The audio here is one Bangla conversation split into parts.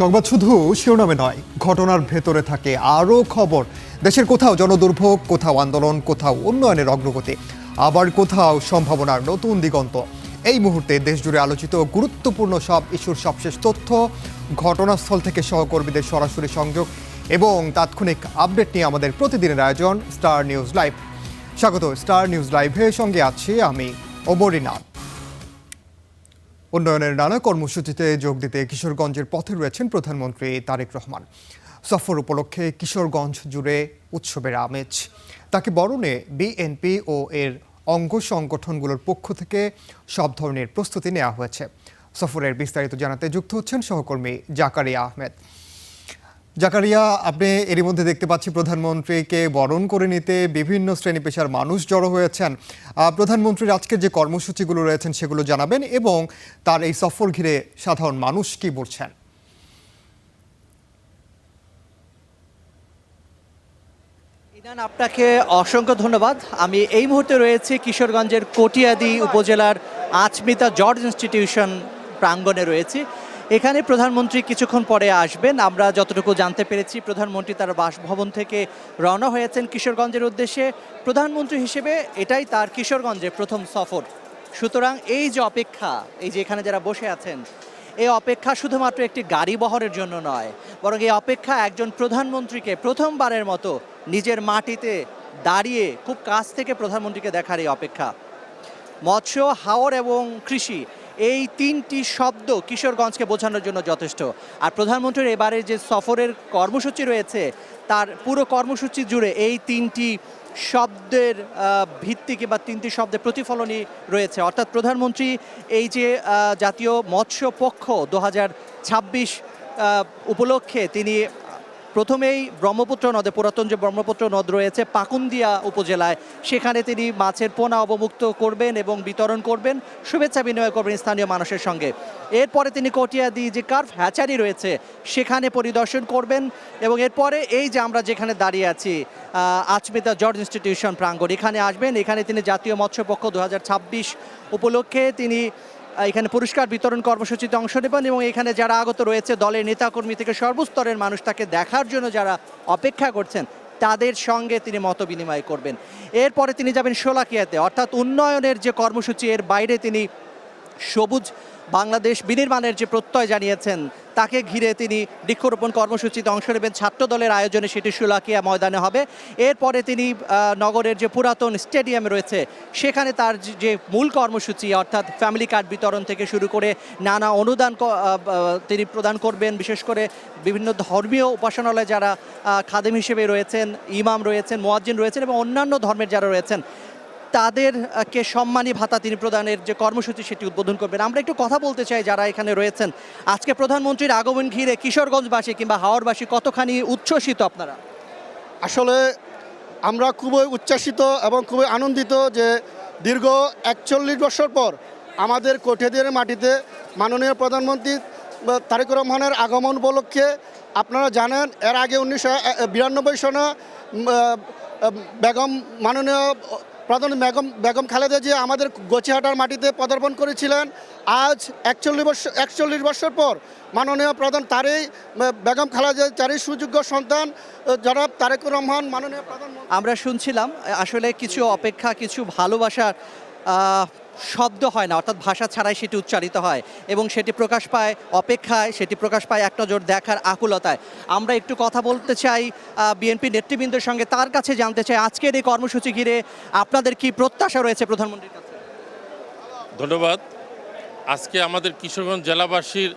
সংবাদ শুধু শিরোনামে নয়, ঘটনার ভেতরে থাকে আরও খবর। দেশের কোথাও জনদুর্ভোগ, কোথাও আন্দোলন, কোথাও উন্নয়নের অগ্রগতি, আবার কোথাও সম্ভাবনার নতুন দিগন্ত। এই মুহূর্তে দেশজুড়ে আলোচিত গুরুত্বপূর্ণ সব ইস্যুর সবশেষ তথ্য, ঘটনাস্থল থেকে সহকর্মীদের সরাসরি সংযোগ এবং তাৎক্ষণিক আপডেট নিয়ে আমাদের প্রতিদিনের আয়োজন স্টার নিউজ লাইভ। স্বাগত স্টার নিউজ লাইভে, সঙ্গে আছি আমি অমরিনাথ। উন্নয়নের নানা কর্মসূচিতে যোগ দিতে কিশোরগঞ্জের পথে রয়েছেন প্রধানমন্ত্রী তারেক রহমান। সফর উপলক্ষে কিশোরগঞ্জ জুড়ে উৎসবের আমেজ। তাকে বরণে বিএনপি ও এর অঙ্গ সংগঠনগুলোর পক্ষ থেকে সব ধরনের প্রস্তুতি নেওয়া হয়েছে। সফরের বিস্তারিত জানাতে যুক্ত হচ্ছেন সহকর্মী জাকারিয়া আহমেদ। জাকারিয়া, আপনি এরই মধ্যে দেখতে পাচ্ছি প্রধানমন্ত্রীকে বরণ করে নিতে বিভিন্ন শ্রেণী পেশার মানুষ জড়ো হয়েছেন। প্রধানমন্ত্রীর আজকের যে কর্মসূচিগুলো রয়েছেন সেগুলো জানাবেন এবং তার এই সফর ঘিরে সাধারণ মানুষ কি বলছেন। ইনান, আপনাকে অসংখ্য ধন্যবাদ। আমি এই মুহূর্তে রয়েছে কিশোরগঞ্জের কটিয়াদি উপজেলার আচমিতা জর্জ ইনস্টিটিউশন প্রাঙ্গণে রয়েছে। এখানে প্রধানমন্ত্রী কিছুক্ষণ পরে আসবেন। আমরা যতটুকু জানতে পেরেছি, প্রধানমন্ত্রী তার বাসভবন থেকে রওনা হয়েছেন কিশোরগঞ্জের উদ্দেশ্যে। প্রধানমন্ত্রী হিসেবে এটাই তার কিশোরগঞ্জে প্রথম সফর। সুতরাং এই যে অপেক্ষা, এই যে এখানে যারা বসে আছেন, এই অপেক্ষা শুধুমাত্র একটি গাড়ি বহরের জন্য নয়, বরং এই অপেক্ষা একজন প্রধানমন্ত্রীকে প্রথমবারের মতো নিজের মাটিতে দাঁড়িয়ে খুব কাছ থেকে প্রধানমন্ত্রীকে দেখার এই অপেক্ষা। মৎস্য, হাওর এবং কৃষি, এই তিনটি শব্দ কিশোরগঞ্জকে বোঝানোর জন্য যথেষ্ট। আর প্রধানমন্ত্রীর এবারে যে সফরের কর্মসূচি রয়েছে, তার পুরো কর্মসূচি জুড়ে এই তিনটি শব্দের ভিত্তি কিংবা তিনটি শব্দের প্রতিফলনই রয়েছে। অর্থাৎ প্রধানমন্ত্রী এই যে জাতীয় মৎস্য পক্ষ 2026 উপলক্ষে তিনি প্রথমেই ব্রহ্মপুত্র নদে, পুরাতন যে ব্রহ্মপুত্র নদ রয়েছে পাকুন্দিয়া উপজেলায়, সেখানে তিনি মাছের পোনা অবমুক্ত করবেন এবং বিতরণ করবেন, শুভেচ্ছা বিনিময় করবেন স্থানীয় মানুষের সঙ্গে। এরপরে তিনি কটিয়াদি যে কার্ভ হ্যাচারি রয়েছে সেখানে পরিদর্শন করবেন এবং এরপরে এই যে আমরা যেখানে দাঁড়িয়ে আছি আচমিতা জর্জ ইনস্টিটিউশন প্রাঙ্গণ, এখানে আসবেন। এখানে তিনি জাতীয় মৎস্যপক্ষ 2026 উপলক্ষে তিনি এখানে পুরস্কার বিতরণ কর্মসূচিতে অংশ নেবেন এবং এখানে যারা আগত রয়েছে দলের নেতাকর্মী থেকে সর্বস্তরের মানুষ, তাকে দেখার জন্য যারা অপেক্ষা করছেন, তাদের সঙ্গে তিনি মত বিনিময় করবেন। এরপরে তিনি যাবেন শোলাকিয়াতে, অর্থাৎ উন্নয়নের যে কর্মসূচি, এর বাইরে তিনি সবুজ বাংলাদেশ বিনির্মাণের যে প্রত্যয় জানিয়েছেন, তাকে ঘিরে তিনি বৃক্ষরোপণ কর্মসূচিতে অংশ নেবেন। ছাত্র দলের আয়োজনে সেটি শোলাকিয়া ময়দানে হবে। এরপরে তিনি নগরের যে পুরাতন স্টেডিয়াম রয়েছে সেখানে তার যে মূল কর্মসূচি, অর্থাৎ ফ্যামিলি কার্ড বিতরণ থেকে শুরু করে নানা অনুদান তিনি প্রদান করবেন। বিশেষ করে বিভিন্ন ধর্মীয় উপাসনালয়ে যারা খাদেম হিসেবে রয়েছেন, ইমাম রয়েছেন, মুয়াজ্জিন রয়েছেন এবং অন্যান্য ধর্মের যারা রয়েছেন, তাদেরকে সম্মানী ভাতা তিনি প্রদানের যে কর্মসূচি সেটি উদ্বোধন করবেন। আমরা একটু কথা বলতে চাই যারা এখানে রয়েছেন। আজকে প্রধানমন্ত্রীর আগমন ঘিরে কিশোরগঞ্জবাসী কিংবা হাওরবাসী কতখানি উচ্ছ্বসিত আপনারা? আসলে আমরা খুবই উচ্ছ্বসিত এবং খুবই আনন্দিত যে দীর্ঘ 41 বছর পর আমাদের কটিয়াদির মাটিতে মাননীয় প্রধানমন্ত্রী তারেক রহমানের আগমন উপলক্ষে, আপনারা জানেন এর আগে 1992 সনে মাননীয় প্রধানমন্ত্রী বেগম খালেদা জিয়া আমাদের গছিহাটার মাটিতে পদার্পণ করেছিলেন। আজ 41 বছর পর মাননীয় প্রধান বেগম খালেদা জিয়ার সুযোগ্য সন্তান জনাব তারেক রহমান মাননীয় প্রধানমন্ত্রী। আমরা শুনছিলাম আসলে কিছু অপেক্ষা, কিছু ভালোবাসার শব্দ হয় না, অর্থাৎ ভাষা ছাড়াই সেটি উচ্চারিত হয় এবং সেটি প্রকাশ পায় অপেক্ষায়, সেটি প্রকাশ পায় এক নজর দেখার আকুলতায়। আমরা একটু কথা বলতে চাই বিএনপি নেতৃবৃন্দের সঙ্গে, তার কাছে জানতে চাই আজকের এই কর্মসূচি ঘিরে আপনাদের কি প্রত্যাশা রয়েছে প্রধানমন্ত্রীর কাছে? ধন্যবাদ। আজকে আমাদের কিশোরগঞ্জ জেলাবাসীর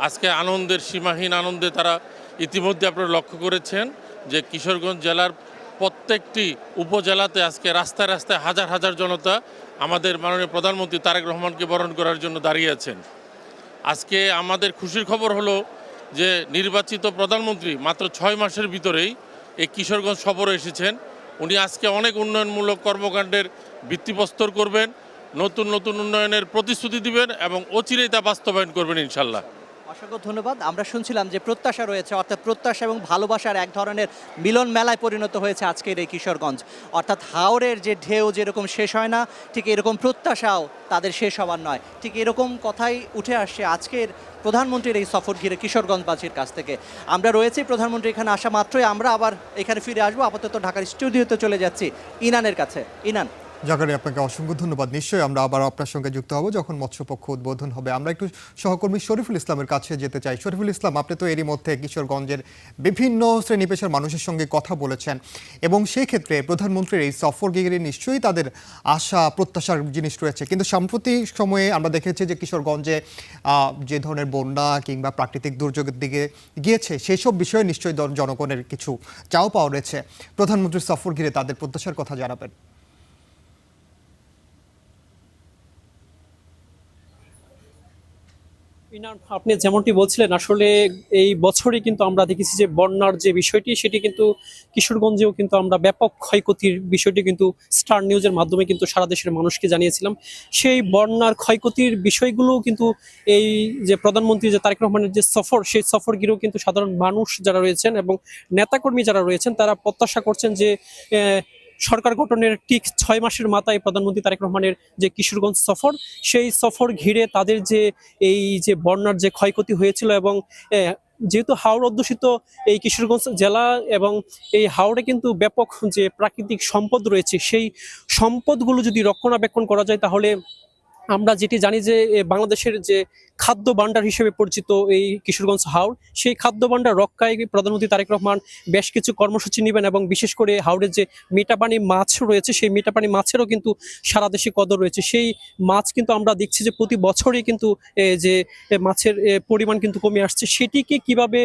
আজকে আনন্দের, সীমাহীন আনন্দে তারা ইতিমধ্যে আপনারা লক্ষ্য করেছেন যে কিশোরগঞ্জ জেলার প্রত্যেকটি উপজেলাতে আজকে রাস্তায় রাস্তায় হাজার হাজার জনতা আমাদের মাননীয় প্রধানমন্ত্রী তারেক রহমানকে বরণ করার জন্য দাঁড়িয়ে আছেন। আজকে আমাদের খুশির খবর হলো যে নির্বাচিত প্রধানমন্ত্রী মাত্র 6 মাসের ভিতরেই এই কিশোরগঞ্জ সফরে এসেছেন। উনি আজকে অনেক উন্নয়নমূলক কর্মকাণ্ডের ভিত্তিপ্রস্তর করবেন, নতুন নতুন উন্নয়নের প্রতিশ্রুতি দিবেন এবং অচিরেই তা বাস্তবায়ন করবেন ইনশাল্লাহ। অসংখ্য ধন্যবাদ। আমরা শুনছিলাম যে প্রত্যাশা রয়েছে, অর্থাৎ প্রত্যাশা এবং ভালোবাসার এক ধরনের মিলন মেলায় পরিণত হয়েছে আজকের এই কিশোরগঞ্জ। অর্থাৎ হাওরের যে ঢেউ যেরকম শেষ হয় না, ঠিক এরকম প্রত্যাশাও তাদের শেষ হবার নয়। ঠিক এরকম কথাই উঠে আসছে আজকের প্রধানমন্ত্রীর এই সফর ঘিরে কিশোরগঞ্জবাসীর কাছ থেকে। আমরা রয়েছি, প্রধানমন্ত্রী এখানে আসা মাত্রই আমরা আবার এখানে ফিরে আসবো। আপাতত ঢাকার স্টুডিওতে চলে যাচ্ছি ইনানের কাছে। ইনান, জাকারিয়া, আপনাকে অসংখ্য ধন্যবাদ। নিশ্চয়ই আমরা আবার আপনার সঙ্গে যুক্ত হব যখন মৎস্যপক্ষ উদ্বোধন হবে। আমরা একটু সহকর্মী শরীফুল ইসলামের কাছে যেতে চাই। শরীফুল ইসলাম, আপনি তো এরই মধ্যে কিশোরগঞ্জের বিভিন্ন শ্রেণী পেশার মানুষের সঙ্গে কথা বলেছেন এবং সেই ক্ষেত্রে প্রধানমন্ত্রীর এই সফর ঘিরে নিশ্চয়ই তাদের আশা প্রত্যাশার জিনিস রয়েছে, কিন্তু সাম্প্রতিক সময়ে আমরা দেখেছি যে কিশোরগঞ্জে যে ধরনের বন্যা কিংবা প্রাকৃতিক দুর্যোগের দিকে গিয়েছে সেই সব বিষয়ে নিশ্চয়ই জনগণের কিছু চাও পাওয়া রয়েছে। প্রধানমন্ত্রীর সফর ঘিরে তাদের প্রত্যাশার কথা জানাবেন। আপনি যেমনটি বলছিলেন, আসলে এই বছরই কিন্তু আমরা দেখেছি যে বন্যার যে বিষয়টি সেটি কিন্তু কিশোরগঞ্জেও কিন্তু আমরা ব্যাপক ক্ষয়ক্ষতির বিষয়টি কিন্তু স্টার নিউজের মাধ্যমে কিন্তু সারা দেশের মানুষকে জানিয়েছিলাম। সেই বন্যার ক্ষয়ক্ষতির বিষয়গুলো কিন্তু এই যে প্রধানমন্ত্রী যে তারেক রহমানের যে সফর, সেই সফর ঘিরেও কিন্তু সাধারণ মানুষ যারা রয়েছেন এবং নেতাকর্মী যারা রয়েছেন তারা প্রত্যাশা করছেন যে সরকার গঠনের ঠিক 6 মাসের মাথায় প্রধানমন্ত্রী তারেক রহমানের যে কিশোরগঞ্জ সফর, সেই সফর ঘিরে তাদের যে এই যে বন্যার যে ক্ষয়ক্ষতি হয়েছিল এবং যেহেতু হাওড় অধ্যুষিত এই কিশোরগঞ্জ জেলা এবং এই হাওড়ে কিন্তু ব্যাপক যে প্রাকৃতিক সম্পদ রয়েছে, সেই সম্পদগুলো যদি রক্ষণাবেক্ষণ করা যায় তাহলে আমরা যেটি জানি যে বাংলাদেশের যে খাদ্য ভাণ্ডার হিসেবে পরিচিত এই কিশোরগঞ্জ হাওড়, সেই খাদ্য ভাণ্ডার রক্ষায় প্রধানমন্ত্রী তারেক রহমান বেশ কিছু কর্মসূচি নেবেন এবং বিশেষ করে হাওড়ের যে মিঠাপানি মাছ রয়েছে সেই মিঠাপানি মাছেরও কিন্তু সারা দেশে কদর রয়েছে। সেই মাছ কিন্তু আমরা দেখছি যে প্রতি বছরই কিন্তু যে মাছের পরিমাণ কিন্তু কমে আসছে, সেটিকে কিভাবে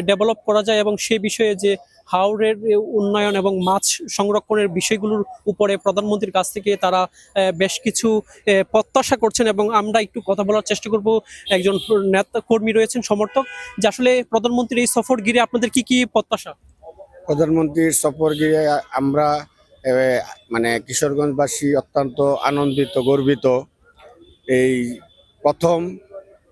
ডেভেলপ করা যায় এবং সে বিষয়ে যে হাওরের উন্নয়ন এবং মাছ সংরক্ষণের বিষয়গুলোর উপরে প্রধানমন্ত্রীর কাছ থেকে তারা বেশ কিছু প্রত্যাশা করছেন এবং আমরা একটু কথা বলার চেষ্টা করব। একজন নেতা কর্মী রয়েছেন সমর্থক, যে আসলে প্রধানমন্ত্রীর এই সফর ঘিরে আপনাদের কি কি প্রত্যাশা? প্রধানমন্ত্রীর সফর ঘিরে আমরা মানে কিশোরগঞ্জবাসী অত্যন্ত আনন্দিত, গর্বিত। এই প্রথম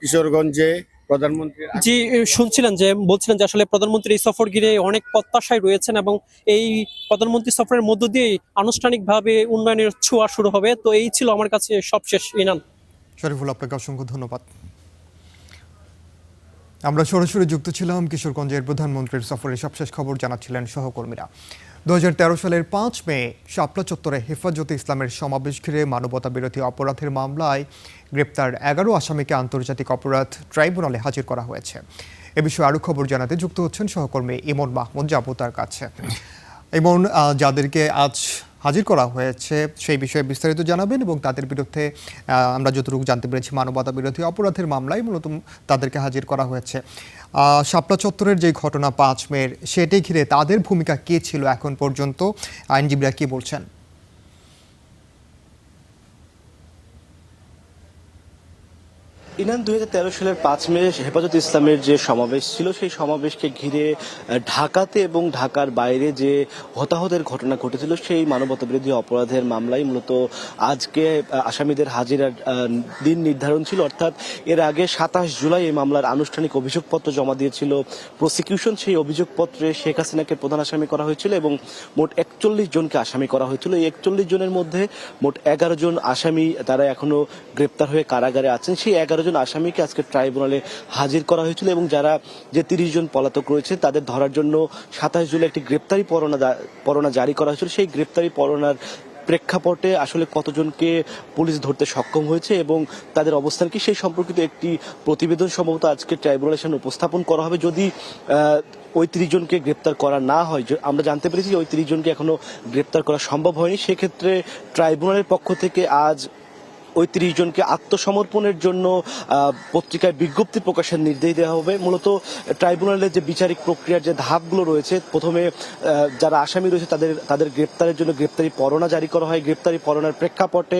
কিশোরগঞ্জে প্রধানমন্ত্রী জি, শুনছিলেন যে বলছিলেন যে আসলে প্রধানমন্ত্রীর এই সফর ঘিরে অনেক প্রত্যাশায় রয়েছেন এবং এই প্রধানমন্ত্রী সফরের মধ্য দিয়ে আনুষ্ঠানিকভাবে উন্নয়নের ছোঁয়া শুরু হবে। তো এই ছিল আমার কাছে সবশেষ। ইনান, শরীফুল, আপনাকে অসংখ্য ধন্যবাদ। আমরা সরাসরি যুক্ত ছিলাম কিশোরগঞ্জের প্রধানমন্ত্রীর সফরের সবশেষ খবর জানাচ্ছিলেন সহকর্মীরা। 2013 সালের 5 মে শাপলা চত্বরে হেফাজতে ইসলামের সমাবেশ ঘিরে মানবতা বিরোধী অপরাধের মামলায় গ্রেপ্তার 11 আসামিকে আন্তর্জাতিক অপরাধ ট্রাইব্যুনালে হাজির করা হয়েছে। এ বিষয়ে আরও খবর জানাতে যুক্ত হচ্ছেন সহকর্মী ইমন মাহমুদ। যাবো তার কাছে। ইমন, যাদেরকে আজ হাজির করা হয়েছে সেই বিষয়ে বিস্তারিত জানাবেন এবং তাদের বিরুদ্ধে আমরা যতটুকু জানতে পেরেছি মানবতা বিরোধী অপরাধের মামলায় মূলত তাদেরকে হাজির করা হয়েছে। শাপলা চত্বরের যে ঘটনা 5 মের, সেটি ঘিরে তাদের ভূমিকা কী ছিল এখন পর্যন্ত, আইনজীবীরা কী বলছেন? ইনান, 2013 সালের 5 মে হেফাজত ইসলামের যে সমাবেশ ছিল সেই সমাবেশকে ঘিরে ঢাকাতে এবং ঢাকার বাইরে যে হতাহতের ঘটনা ঘটেছিল সেই মানবতা বিরোধী অপরাধের মামলায় মূলত আজকে আসামিদের হাজিরার দিন নির্ধারণ ছিল। অর্থাৎ এর আগে 27 জুলাই এই মামলার আনুষ্ঠানিক অভিযোগপত্র জমা দিয়েছিল প্রসিকিউশন। সেই অভিযোগপত্রে শেখ হাসিনাকে প্রধান আসামি করা হয়েছিল এবং মোট 41 জনকে আসামি করা হয়েছিল। এই 41 জনের মধ্যে মোট 11 জন আসামি তারা এখনো গ্রেপ্তার হয়ে কারাগারে আছেন। সেই 11 জন আসামিকে আজকে ট্রাইব্যুনালে হাজির করা হয়েছিল এবং যারা যে 30 জন পলাতক রয়েছে তাদের ধরার জন্য 27 জুলাই একটি গ্রেপ্তারি পরোয়ানা জারি করা হয়েছিল। সেই গ্রেপ্তারি পরোয়ানার প্রেক্ষাপটে আসলে কতজনকে পুলিশ ধরতে সক্ষম হয়েছে এবং তাদের অবস্থান কি সেই সম্পর্কিত একটি প্রতিবেদন সম্ভবত আজকে ট্রাইব্যুনালের সামনে উপস্থাপন করা হবে। যদি ওই 30 জনকে গ্রেপ্তার করা না হয়, আমরা জানতে পেরেছি যে ওই 30 জনকে এখনো গ্রেপ্তার করা সম্ভব হয়নি, সেক্ষেত্রে ট্রাইব্যুনালের পক্ষ থেকে আজ ওই 30 জনকে আত্মসমর্পণের জন্য পত্রিকায় বিজ্ঞপ্তি প্রকাশের নির্দেশ দেওয়া হবে। মূলত ট্রাইব্যুনালের যে বিচারিক প্রক্রিয়ার যে ধাপগুলো রয়েছে, প্রথমে যারা আসামি রয়েছে তাদের গ্রেপ্তারের জন্য গ্রেপ্তারি পরোয়ানা জারি করা হয়। গ্রেপ্তারি পরোয়ানার প্রেক্ষাপটে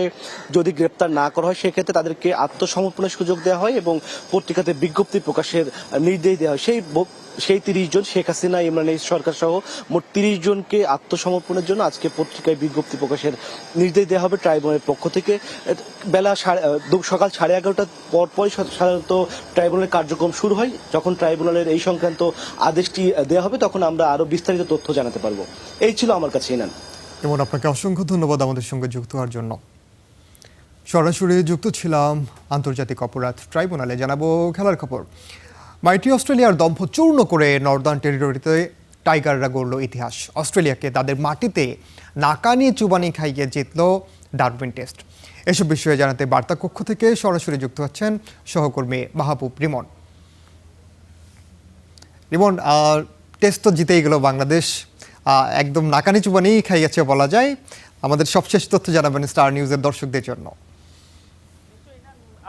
যদি গ্রেপ্তার না করা হয় সেক্ষেত্রে তাদেরকে আত্মসমর্পণের সুযোগ দেওয়া হয় এবং পত্রিকাতে বিজ্ঞপ্তি প্রকাশের নির্দেশ দেওয়া হয়। সেই 30 জন, শেখ হাসিনা, ইমরান সরকার সহ মোট 30 জনকে আত্মসমর্পণের জন্য আজকে পত্রিকায় বিজ্ঞপ্তি প্রকাশের নির্দেশ দেওয়া হবে ট্রাইব্যুনালের পক্ষ থেকে। বেলা সকাল 11:30টার পরপরই সাধারণত ট্রাইব্যুনালের কার্যক্রম শুরু হয়। যখন ট্রাইব্যুনালের এই সংক্রান্ত আদেশটি দেওয়া হবে তখন আমরা আরও বিস্তারিত তথ্য জানাতে পারবো। এই ছিল আমার কাছে ইনান। এবং আপনাকে অসংখ্য ধন্যবাদ আমাদের সঙ্গে যুক্ত হওয়ার জন্য। সরাসরি যুক্ত ছিলাম আন্তর্জাতিক অপরাধ ট্রাইব্যুনালে। জানাবো খেলার খবর। মাইটি অস্ট্রেলিয়ার দম্ভ চূর্ণ করে নর্দার্ন টেরিটরিতে টাইগাররা গড়ল ইতিহাস। অস্ট্রেলিয়াকে তাদের মাটিতে নাকানি চুবানি খাইয়ে জিতল ডারউইন টেস্ট। এসব বিষয়ে জানাতে বার্তা কক্ষ থেকে সরাসরি যুক্ত হচ্ছেন সহকর্মী মাহবুব রিমন। রিমন, টেস্ট তো জিতেই গেল বাংলাদেশ, একদম নাকানি চুবানি খাইয়েছে বলা যায়। আমাদের সবশেষ তথ্য জানাবেন স্টার নিউজের দর্শকদের জন্য।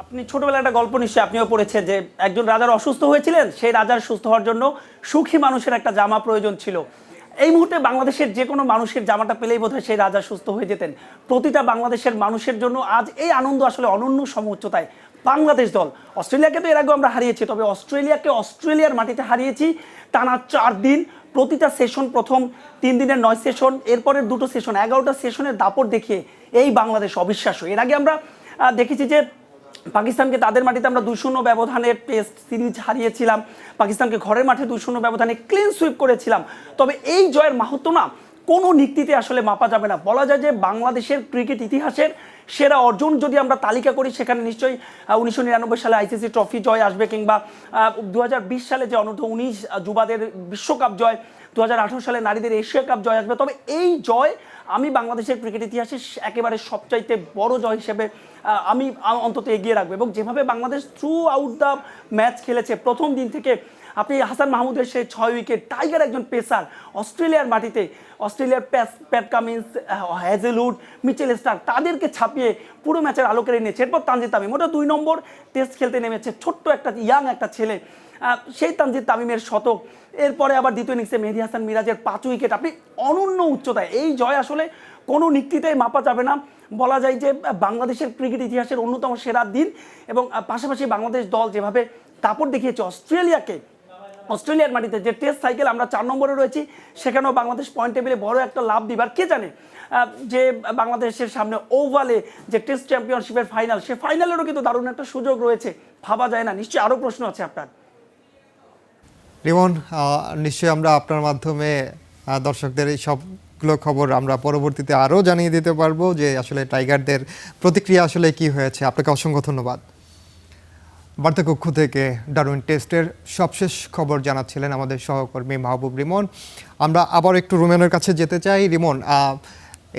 আপনি ছোটবেলায় একটা গল্প নিশ্চয়ই আপনিও পড়েছেন যে একজন রাজার অসুস্থ হয়েছিলেন, সেই রাজার সুস্থ হওয়ার জন্য সুখী মানুষের একটা জামা প্রয়োজন ছিল। এই মুহূর্তে বাংলাদেশের যে কোনো মানুষের জামাটা পেলেই বোধহয় সেই রাজা সুস্থ হয়ে যেতেন। প্রতিটা বাংলাদেশের মানুষের জন্য আজ এই আনন্দ আসলে অনন্য সমউচ্চতায়। বাংলাদেশ দল অস্ট্রেলিয়াকে তো এর আগেও আমরা হারিয়েছি, তবে অস্ট্রেলিয়াকে অস্ট্রেলিয়ার মাটিতে হারিয়েছি টানা 4 দিন। প্রতিটা সেশন, প্রথম 3 দিনের 9 সেশন, এরপরের 2টো সেশন, 11টা সেশনের দাপট দেখিয়ে এই বাংলাদেশ অবিশ্বাস্য। এর আগে আমরা দেখেছি যে পাকিস্তানকে তাদের মাটিতে আমরা 2-0 ব্যবধানের টেস্ট সিরিজ হারিয়েছিলাম, পাকিস্তানকে ঘরের মাঠে 2-0 ব্যবধানে ক্লিন সুইপ করেছিলাম। তবে এই জয়ের মাহাত্ম্য না কোনো নীতিতে আসলে মাপা যাবে না। বলা যায় যে বাংলাদেশের ক্রিকেট ইতিহাসের সেরা অর্জন যদি আমরা তালিকা করি সেখানে নিশ্চয়ই 1999 সালে আইসিসি ট্রফি জয় আসবে, কিংবা 2020 সালে যে অনূর্ধ্ব-19 যুবাদের বিশ্বকাপ জয়, 2018 সালে নারীদের এশিয়া কাপ জয় আসবে। তবে এই জয় আমি বাংলাদেশের ক্রিকেট ইতিহাসে একেবারে সবচাইতে বড় জয় হিসেবে আমি অন্তত এগিয়ে রাখবো। এবং যেভাবে Bangladesh through out the match খেলেছে, প্রথম দিন থেকে আপনি হাসান মাহমুদের সেই 6 উইকেট, টাইগার একজন পেসার অস্ট্রেলিয়ার মাটিতে, অস্ট্রেলিয়ার Pat Cummins, Hazlewood, Mitchell Starc তাদেরকে ছাপিয়ে পুরো ম্যাচের আলো কেড়ে নিয়েছে। এরপর তানজিদ তামিম, ওটা 2 নম্বর টেস্ট খেলতে নেমেছে, ছোট্ট একটা ইয়াং একটা ছেলে, সেই তানজিদ তামিমের শতক। এরপরে আবার দ্বিতীয় ইনিংসে মেহেদী হাসান মিরাজের 5 উইকেট। আপনি অনন্য উচ্চতায় এই জয় আসলে কোনো নীতিতেই মাপা যাবে না। বলা যায় যে বাংলাদেশের ক্রিকেট ইতিহাসের অন্যতম সেরা দিন। এবং পাশাপাশি বাংলাদেশ দল যেভাবে দাপট দেখিয়েছে অস্ট্রেলিয়ার মাটিতে, যে টেস্ট সাইকেল আমরা 4 নম্বরে রয়েছি, সেখানেও বাংলাদেশ পয়েন্ট টেবিলে বড় একটা লাভ দিবার কে জানে যে বাংলাদেশের সামনে ওভালে যে টেস্ট চ্যাম্পিয়নশিপের ফাইনাল, সে ফাইনালেরও কিন্তু দারুণ একটা সুযোগ রয়েছে। ভাবা যায় না। নিশ্চয়ই আরও প্রশ্ন আছে আপনার। রিমন, নিশ্চয়ই আমরা আপনার মাধ্যমে দর্শকদের এই সবগুলো খবর আমরা পরবর্তীতে আরও জানিয়ে দিতে পারবো যে আসলে টাইগারদের প্রতিক্রিয়া আসলে কি হয়েছে। আপনাকে অসংখ্য ধন্যবাদ। বার্তা কক্ষ থেকে ডারউইন টেস্টের সবশেষ খবর জানাচ্ছিলেন আমাদের সহকর্মী মাহবুব রিমন। আমরা আবার একটু রুমেনের কাছে যেতে চাই। রিমন,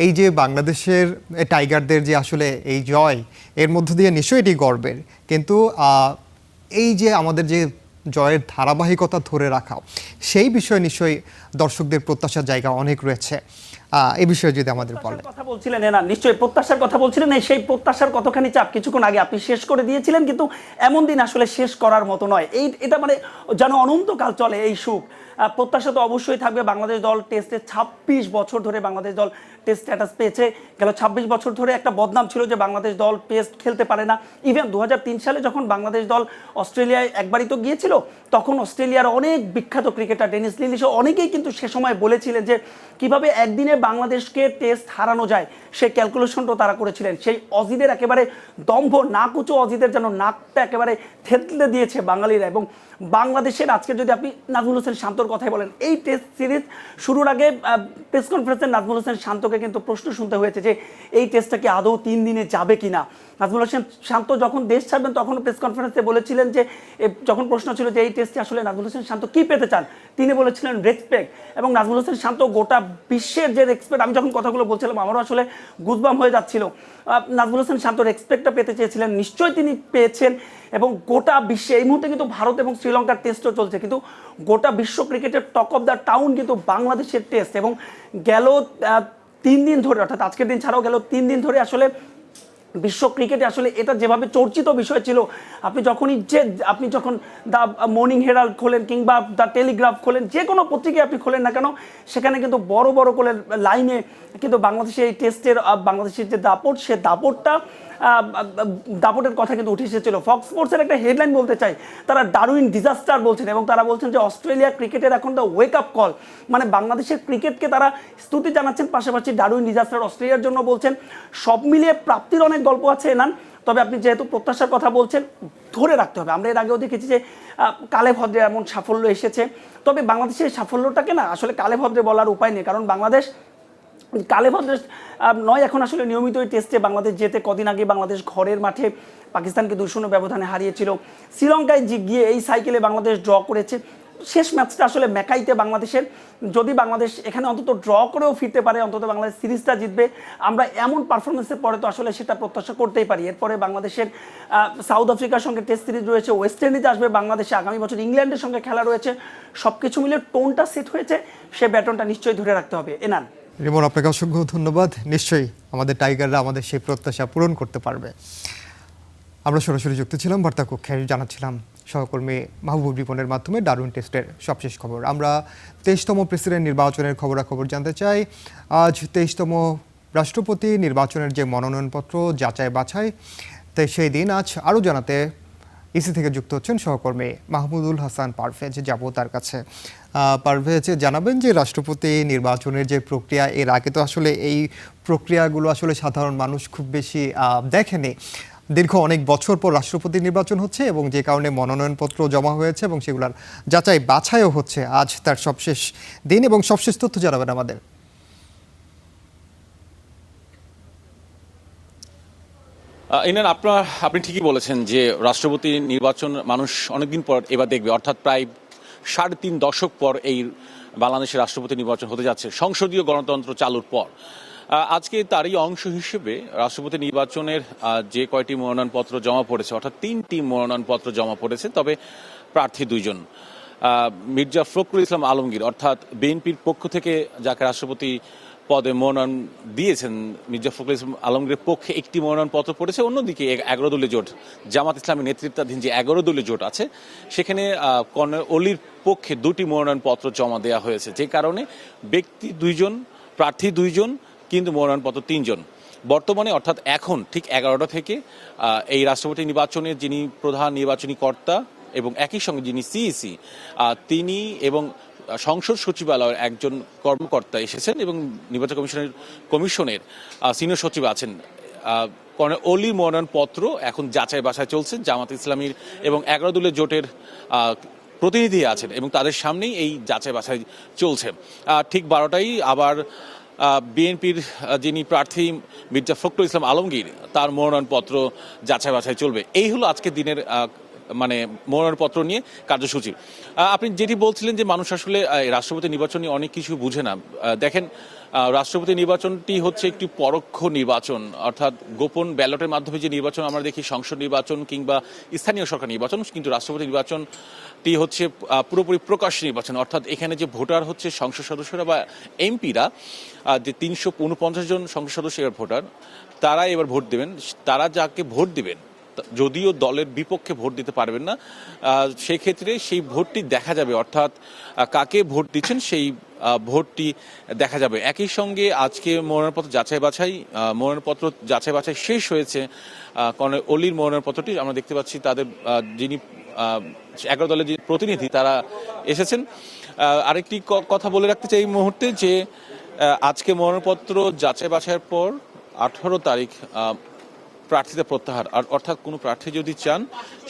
এই যে বাংলাদেশের টাইগারদের যে আসলে এই জয়, এর মধ্য দিয়ে নিশ্চয়ই এটি গর্বের, কিন্তু এই যে আমাদের যে জয়ের ধারাবাহিকতা ধরে রাখা, সেই বিষয়ে নিশ্চয়ই দর্শকদের প্রত্যাশার জায়গা অনেক রয়েছে। এই বিষয়ে যদি আমাদের বলেন। কথা বলছিলেন না, নিশ্চয়ই প্রত্যাশার কথা বলছিলেন। সেই প্রত্যাশার কতখানি চাপ কিছুক্ষণ আগে আপনি শেষ করে দিয়েছিলেন, কিন্তু এমন দিন আসলে শেষ করার মতো নয়। এটা মানে যেন অনন্তকাল চলে এই সুখ। প্রত্যাশা তো অবশ্যই থাকবে। বাংলাদেশ দল টেস্টে 26 বছর ধরে বাংলাদেশ দল টেস্ট স্ট্যাটাস পেয়েছে। গেল 26 বছর ধরে একটা বদনাম ছিল যে বাংলাদেশ দল টেস্ট খেলতে পারে না। ইভেন 2003 সালে যখন বাংলাদেশ দল অস্ট্রেলিয়ায় একবারই তো গিয়েছিল, তখন অস্ট্রেলিয়ার অনেক বিখ্যাত ক্রিকেটার ডেনিস লিলি সহ অনেকেই কিন্তু সে সময় বলেছিলেন যে কিভাবে একদিনে বাংলাদেশকে টেস্ট হারানো যায়, সেই ক্যালকুলেশনটাও তারা করেছিলেন। সেই অজিদের একেবারে দম্ভ, নাকুচো অজিদের যেন নাকটা একেবারে থেতলে দিয়েছে বাঙালিরা। এবং বাংলাদেশের আজকে যদি আপনি নাজমুল হোসেন শান্তর কথাই বলেন, এই টেস্ট সিরিজ শুরুর আগে প্রেস কনফারেন্সে নাজমুল হোসেন শান্তকে কিন্তু প্রশ্ন শুনতে হয়েছে যে এই টেস্টটা কি আদৌ 3 দিনে যাবে কিনা। নাজমুল হোসেন শান্ত যখন দেশ ছাড়বেন তখন প্রেস কনফারেন্সে বলেছিলেন যে, যখন প্রশ্ন ছিল যে এই টেস্টে আসলে নাজমুল হোসেন শান্ত কী পেতে চান, তিনি বলেছিলেন রেসপেক্ট। এবং নাজমুল হোসেন শান্ত গোটা বিশ্বের যে রেসপেক্ট, আমি যখন কথাগুলো বলছিলাম আমারও আসলে গুজবাম হয়ে যাচ্ছিল। নাজমুল হোসেন শান্ত রেসপেক্টটা পেতে চেয়েছিলেন, নিশ্চয়ই তিনি পেয়েছেন। এবং গোটা বিশ্বে এই মুহূর্তে কিন্তু ভারত এবং শ্রীলঙ্কার টেস্টও চলছে, কিন্তু গোটা বিশ্ব ক্রিকেটের টক অফ দ্য টাউন কিন্তু বাংলাদেশের টেস্ট। এবং গেল 3 দিন ধরে, অর্থাৎ আজকের দিন ছাড়াও গেল 3 দিন ধরে আসলে বিশ্ব ক্রিকেটে আসলে এটা যেভাবে চর্চিত বিষয় ছিল, আপনি যখন দ্য মর্নিং হেরাল্ড খোলেন কিংবা দ্য টেলিগ্রাফ খোলেন, যে কোনো পত্রিকায় আপনি খোলেন না কেন, সেখানে কিন্তু বড় বড় করে লাইনে কিন্তু বাংলাদেশের এই টেস্টের বাংলাদেশের যে দাপট, সে দাপটের কথা কিন্তু উঠে এসেছিল। ফক্স স্পোর্টসের একটা হেডলাইন বলতে চাই, তারা ডারউইন ডিজাস্টার বলছেন। এবং তারা বলছেন যে অস্ট্রেলিয়া ক্রিকেটের এখন দ্য ওয়েক আপ কল, মানে বাংলাদেশের ক্রিকেটকে তারা স্তুতি জানাচ্ছেন, পাশাপাশি ডারউইন ডিজাস্টার অস্ট্রেলিয়ার জন্য বলছেন। সব মিলিয়ে প্রাপ্তির অনেক অনেক গল্প আছে নান, তবে আপনি যেহেতু প্রত্যাশার কথা বলছেন, ধরে রাখতে হবে। আমরা এর আগেও দেখেছি যে কালে ভদ্রে এমন সাফল্য এসেছে, তবে বাংলাদেশের সাফল্যটাকে না আসলে কালে ভদ্রে বলার উপায় নেই, কারণ বাংলাদেশ কালে ভদ্রে নয় এখন আসলে নিয়মিত এই টেস্টে বাংলাদেশ যেতে। কদিন আগে বাংলাদেশ ঘরের মাঠে পাকিস্তানকে 2-0 ব্যবধানে হারিয়েছিল। শ্রীলঙ্কায় গিয়ে এই সাইকেলে বাংলাদেশ ড্র করেছে। শেষ ম্যাচটা আসলে মেকাইতে বাংলাদেশের, যদি বাংলাদেশ এখানে অন্তত ড্র করেও ফিরতে পারে, অন্তত বাংলাদেশ সিরিজটা জিতবে, আমরা এমন পারফরমেন্সের পরে তো আসলে সেটা প্রত্যাশা করতেই পারি। এরপরে বাংলাদেশের সাউথ আফ্রিকার সঙ্গে টেস্ট সিরিজ রয়েছে, ওয়েস্ট ইন্ডিজ আসবে, বাংলাদেশে আগামী বছর ইংল্যান্ডের সঙ্গে খেলা রয়েছে। সব কিছু মিলে টোনটা সেট হয়েছে, সে ব্যাটনটা নিশ্চয়ই ধরে রাখতে হবে। এনান রিমন, আপনাকে অসংখ্য ধন্যবাদ। নিশ্চয়ই আমাদের টাইগাররা আমাদের সেই প্রত্যাশা পূরণ করতে পারবে। আমরা সরাসরি যুক্ত ছিলাম বার্তা কক্ষে, জানাচ্ছিলাম সহকর্মী মাহবুব রিপনের মাধ্যমে ডারউইন টেস্টের সবশেষ খবর। আমরা 23তম প্রেসিডেন্ট নির্বাচনের খবরাখবর জানতে চাই। আজ 23তম রাষ্ট্রপতি নির্বাচনের যে মনোনয়নপত্র যাচাই বাছাই, তাই সেই দিন আজ আরও জানাতে ইসি থেকে যুক্ত হচ্ছেন সহকর্মী মাহমুদুল হাসান পারভেজ। যাব তার কাছে। পারভেজ, জানাবেন যে রাষ্ট্রপতি নির্বাচনের যে প্রক্রিয়া, এর আগে তো আসলে এই প্রক্রিয়াগুলো আসলে সাধারণ মানুষ খুব বেশি দেখেনি। দীর্ঘ অনেক বছর পর রাষ্ট্রপতি নির্বাচন হচ্ছে এবং যে কারণে মনোনয়নপত্র জমা হয়েছে এবং সেগুলোর যাচাই বাছাইও হচ্ছে। আজ তার সবশেষ দিন এবং সবশেষ তথ্য জানাবেন আমাদের। ইনান, আপনি ঠিকই বলেছেন যে রাষ্ট্রপতি নির্বাচন মানুষ অনেকদিন পর এবার দেখবে, অর্থাৎ প্রায় 3.5 দশক পর এই বাংলাদেশের রাষ্ট্রপতি নির্বাচন হতে যাচ্ছে সংসদীয় গণতন্ত্র চালুর পর। আজকে তারই অংশ হিসেবে রাষ্ট্রপতি নির্বাচনের যে কয়টি মনোনয়নপত্র জমা পড়েছে, অর্থাৎ 3টি মনোনয়নপত্র জমা পড়েছে, তবে প্রার্থী 2 জন। মির্জা ফখরুল ইসলাম আলমগীর, অর্থাৎ বিএনপির পক্ষ থেকে যাকে রাষ্ট্রপতি পদে মনোনয়ন দিয়েছেন, মির্জা ফখরুল ইসলাম আলমগীরের পক্ষে একটি মনোনয়নপত্র পড়েছে। অন্যদিকে 11 দলীয় জোট, জামাত ইসলামী নেতৃত্বাধীন যে 11 দলীয় জোট আছে, সেখানে কর্নেল অলির পক্ষে 2টি মনোনয়নপত্র জমা দেওয়া হয়েছে। যে কারণে ব্যক্তি 2 জন, প্রার্থী 2 জন, কিন্তু মনোনয়নপত্র 3 জন। বর্তমানে অর্থাৎ এখন ঠিক 11টা থেকে এই রাষ্ট্রপতি নির্বাচনের যিনি প্রধান নির্বাচনী কর্তা এবং একই সঙ্গে যিনি সিইসি, তিনি এবং সংসদ সচিবালয়ের একজন কর্মকর্তা এসেছেন এবং নির্বাচন কমিশনের সিনিয়র সচিব আছেন। কর্নেল অলির মনোনয়নপত্র এখন যাচাই বাছাই চলছে। জামাত ইসলামীর এবং 11 দলীয় জোটের প্রতিনিধি আছেন এবং তাদের সামনেই এই যাচাই বাছাই চলছে। ঠিক 12টায় আবার বিএনপির যিনি প্রার্থী মির্জা ফখরুল ইসলাম আলমগীর, তার মনোনয়নপত্র যাচাই বাছাই চলবে। এই হলো আজকের দিনের মনোনয়নপত্র নিয়ে কার্যসূচি। আপনি যেটি বলছিলেন যে মানুষ আসলে রাষ্ট্রপতি নির্বাচন নিয়ে অনেক কিছু বুঝে না। দেখেন, রাষ্ট্রপতি নির্বাচনটি হচ্ছে একটি পরোক্ষ নির্বাচন, অর্থাৎ গোপন ব্যালটের মাধ্যমে যে নির্বাচন আমরা দেখি, সংসদ নির্বাচন কিংবা স্থানীয় সরকার নির্বাচন, কিন্তু রাষ্ট্রপতি নির্বাচনটি হচ্ছে পুরোপুরি প্রকাশ্য নির্বাচন। অর্থাৎ এখানে যে ভোটার হচ্ছে সংসদ সদস্যরা বা এমপিরা, যে 349 জন সংসদ সদস্যের ভোটার, তারা এবার ভোট দেবেন। তারা যাকে ভোট দেবেন, যদিও দলের বিপক্ষে ভোট দিতে পারবেন না, সেই ক্ষেত্রে সেই ভোটটি দেখা যাবে, অর্থাৎ কাকে ভোট দিচ্ছেন সেই ভোটটি দেখা যাবে। একই সঙ্গে আজকে মনোনয়নপত্র যাচাই বাছাই শেষ হয়েছে। কর্নেল অলির মনোনয়নপত্রটি আমরা দেখতে পাচ্ছি, তাদের যিনি 11 দলের যে প্রতিনিধি তারা এসেছেন। আরেকটি কথা বলে রাখতে চাই এই মুহূর্তে যে আজকে মনোনয়নপত্র যাচাই বাছাইয়ের পর 18 তারিখ প্রার্থীতা প্রত্যাহার, অর্থাৎ কোনো প্রার্থী যদি চান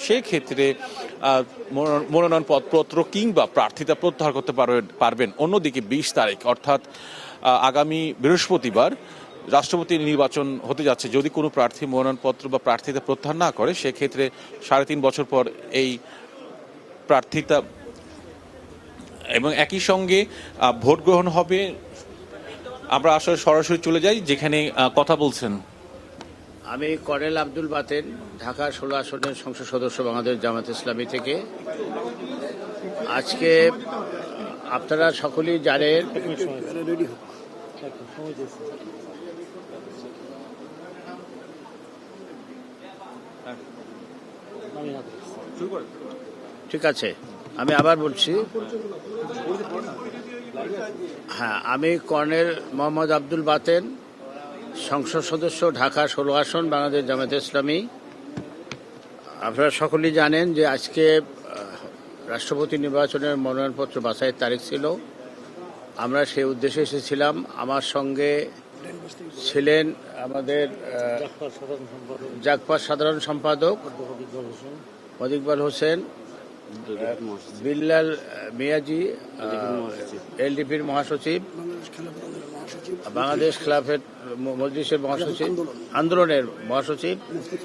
সেক্ষেত্রে মনোনয়নপত্র কিংবা প্রার্থীতা প্রত্যাহার করতে পারবেন। অন্যদিকে 20 তারিখ অর্থাৎ আগামী বৃহস্পতিবার রাষ্ট্রপতি নির্বাচন হতে যাচ্ছে। যদি কোনো প্রার্থী মনোনয়নপত্র বা প্রার্থীতা প্রত্যাহার না করে, সেক্ষেত্রে 3.5 বছর পর এই প্রার্থীতা এবং একই সঙ্গে ভোট গ্রহণ হবে। আমরা আসলে সরাসরি চলে যাই যেখানে কথা বলছেন। আমি কর্নেল আব্দুল বাতেন, ঢাকা 16 আসনের সংসদ সদস্য, বাংলাদেশ জামাত ইসলামী থেকে। আজকে আপনারা সকলেই জানেন ঠিক আছে, আমি আবার বলছি। হ্যাঁ, আমি কর্নেল মোহাম্মদ আব্দুল বাতেন, সংসদ সদস্য, ঢাকা 16 আসন, বাংলাদেশ জামায়াতে ইসলামী। আপনারা সকলেই জানেন যে আজকে রাষ্ট্রপতি নির্বাচনের মনোনয়নপত্র বাছাইয়ের তারিখ ছিল। আমরা সেই উদ্দেশ্যে এসেছিলাম। আমার সঙ্গে ছিলেন আমাদের জাগপার সাধারণ সম্পাদক মজিকবাল হোসেন, বিল্লাল মিয়াজি এলডিপির মহাসচিব, বাংলাদেশ খেলাফত মজলিসের মহাসচিব, আন্দোলনের মহাসচিব মুফতি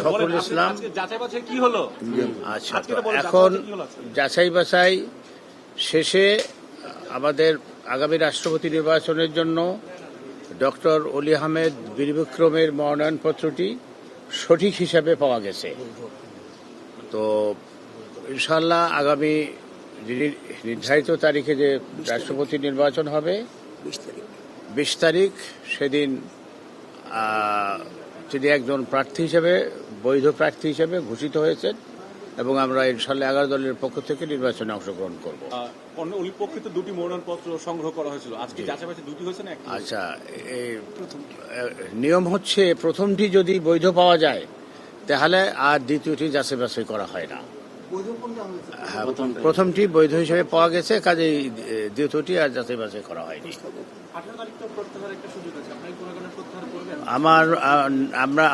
ফখরুল ইসলাম। কি হলো? আচ্ছা, এখন যাচাই বাছাই শেষে আমাদের আগামী রাষ্ট্রপতি নির্বাচনের জন্য ডক্টর অলি আহমেদ বীর বিক্রমের মনোনয়নপত্রটি সঠিক হিসাবে পাওয়া গেছে। তো ইনশাল্লাহ আগামী নির্ধারিত তারিখে যে রাষ্ট্রপতি নির্বাচন হবে 20 তারিখ, সেদিন তিনি একজন প্রার্থী হিসেবে, বৈধ প্রার্থী হিসেবে ঘোষিত হয়েছেন এবং আমরা ইনশাল্লাহ 11 দলের পক্ষ থেকে নির্বাচনে অংশগ্রহণ করব। অলির পক্ষে তো 2টি মনোনয়নপত্র সংগ্রহ করা হয়েছিল, আজকে যাচাই বাছাই 2টি হয়েছে না? আচ্ছা, নিয়ম হচ্ছে প্রথমটি যদি বৈধ পাওয়া যায় তাহলে আর দ্বিতীয়টি যাচাই বাছাই করা হয় না। হ্যাঁ, প্রথমটি বৈধ হিসেবে পাওয়া গেছে, কাজেই দ্বিতীয়টি আর যাচাই বাছাই করা হয়নি।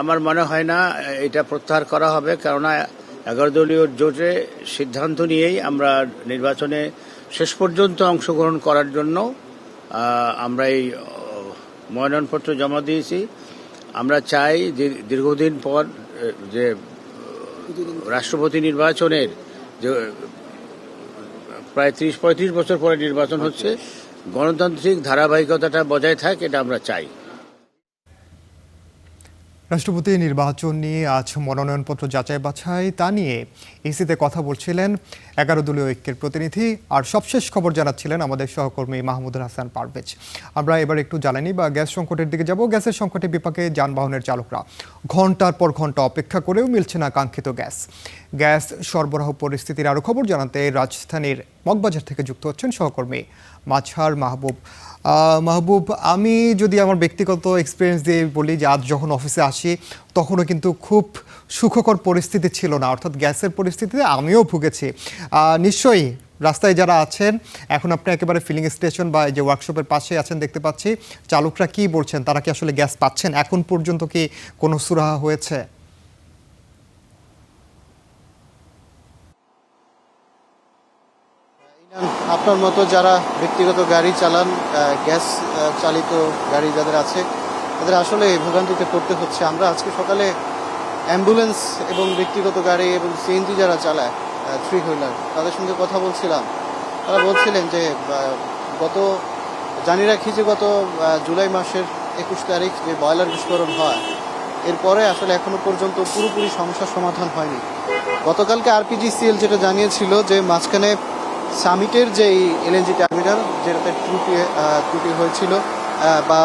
আমার মনে হয় না এটা প্রত্যাহার করা হবে, কেননা 11 দলীয় জোটে সিদ্ধান্ত নিয়েই আমরা নির্বাচনে শেষ পর্যন্ত অংশগ্রহণ করার জন্য আমরা এই মনোনয়নপত্র জমা দিয়েছি। আমরা চাই যে দীর্ঘদিন পর যে রাষ্ট্রপতি নির্বাচনের যে প্রায় 30-35 বছর পরে নির্বাচন হচ্ছে, গণতান্ত্রিক ধারাবাহিকতাটা বজায় থাকে, এটা আমরা চাই। রাষ্ট্রপতি নির্বাচন নিয়ে আজ মনোনয়নপত্র যাচাই বাছাই তা নিয়ে ইসিতে কথা বলছিলেন 11 দলীয় ঐক্যের প্রতিনিধি। আর সবশেষ খবর জানাচ্ছিলেন আমাদের সহকর্মী মাহমুদুল হাসান পারভেজ। আমরা এবার একটু জ্বালানি বা গ্যাস সংকটের দিকে যাব। গ্যাসের সংকটে বিপাকে যানবাহনের চালকরা ঘন্টার পর ঘন্টা অপেক্ষা করেও মিলছে না কাঙ্ক্ষিত গ্যাস। গ্যাস সরবরাহ পরিস্থিতির আরও খবর জানাতে রাজধানীর মগবাজার থেকে যুক্ত হচ্ছেন সহকর্মী মাঝহার মাহবুব। মাহবুব, আমি যদি আমার ব্যক্তিগত এক্সপিরিয়েন্স দিয়ে বলি যে আজ যখন অফিসে আসি তখনও কিন্তু খুব সুখকর পরিস্থিতি ছিল না, অর্থাৎ গ্যাসের পরিস্থিতিতে আমিও ভুগেছি। নিশ্চয়ই রাস্তায় যারা আছেন, এখন আপনি একেবারে ফিলিং স্টেশন বা যে ওয়ার্কশপের পাশে আছেন দেখতে পাচ্ছি, চালকরা কি বলছেন? তারা কি আসলে গ্যাস পাচ্ছেন? এখন পর্যন্ত কি কোনো সুরাহা হয়েছে? আপনার মতো যারা ব্যক্তিগত গাড়ি চালান, গ্যাস চালিত গাড়ি যাদের আছে, তাদের আসলে ভোগান্তিতে পড়তে হচ্ছে। আমরা আজকে সকালে অ্যাম্বুলেন্স এবং ব্যক্তিগত গাড়ি এবং সিএনজি যারা চালায়, 3 হুইলার, তাদের সঙ্গে কথা বলছিলাম। তারা বলছিলেন যে জানি রাখি যে গত জুলাই মাসের 21 তারিখ যে বয়লার বিস্ফোরণ হয়, এরপরে আসলে এখনো পর্যন্ত পুরোপুরি সমস্যার সমাধান হয়নি। গতকালকে RPGCL যেটা জানিয়েছিল যে মাঝখানে সামিটের যে এলএনজি টার্মিনাল, যেটাতে ত্রুটি হয়েছিল বা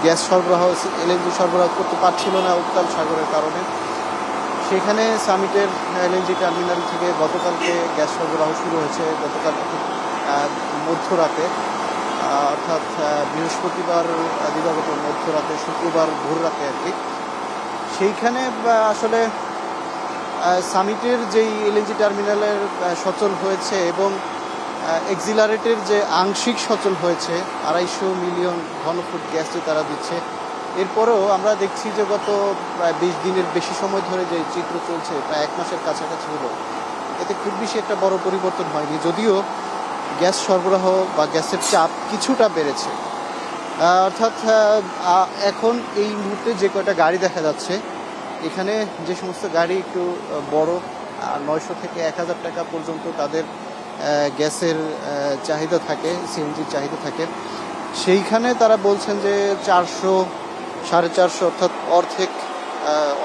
গ্যাস সরবরাহ, এলএনজি সরবরাহ করতে পারছিল না উত্তাল সাগরের কারণে, সেখানে সামিটের এলএনজি টার্মিনাল থেকে গতকালকে গ্যাস সরবরাহ শুরু হয়েছে। গতকাল মধ্যরাতে, অর্থাৎ বৃহস্পতিবার দিবাগত মধ্যরাতে, শুক্রবার ভোর রাতে আর কি, সেইখানে আসলে সামিটের যেই এলএনজি টার্মিনালের সচল হয়েছে এবং এক্সিলারেটের যে আংশিক সচল হয়েছে 250 মিলিয়ন ঘনফুট গ্যাস যে তারা দিচ্ছে, এরপরেও আমরা দেখছি যে গত প্রায় 20 দিনের বেশি সময় ধরে যে চিত্র চলছে, প্রায় 1 মাসের কাছাকাছি হলো, এতে খুব বেশি একটা বড় পরিবর্তন হয়নি। যদিও গ্যাস সরবরাহ বা গ্যাসের চাপ কিছুটা বেড়েছে। অর্থাৎ এখন এই মুহূর্তে যে কয়টা গাড়ি দেখা যাচ্ছে, এখানে যে সমস্ত গাড়ি একটু বড়, 900 থেকে 1000 টাকা পর্যন্ত তাদের গ্যাসের চাহিদা থাকে, সিএনজির চাহিদা থাকে, সেইখানে তারা বলছেন যে 400, 450, অর্থাৎ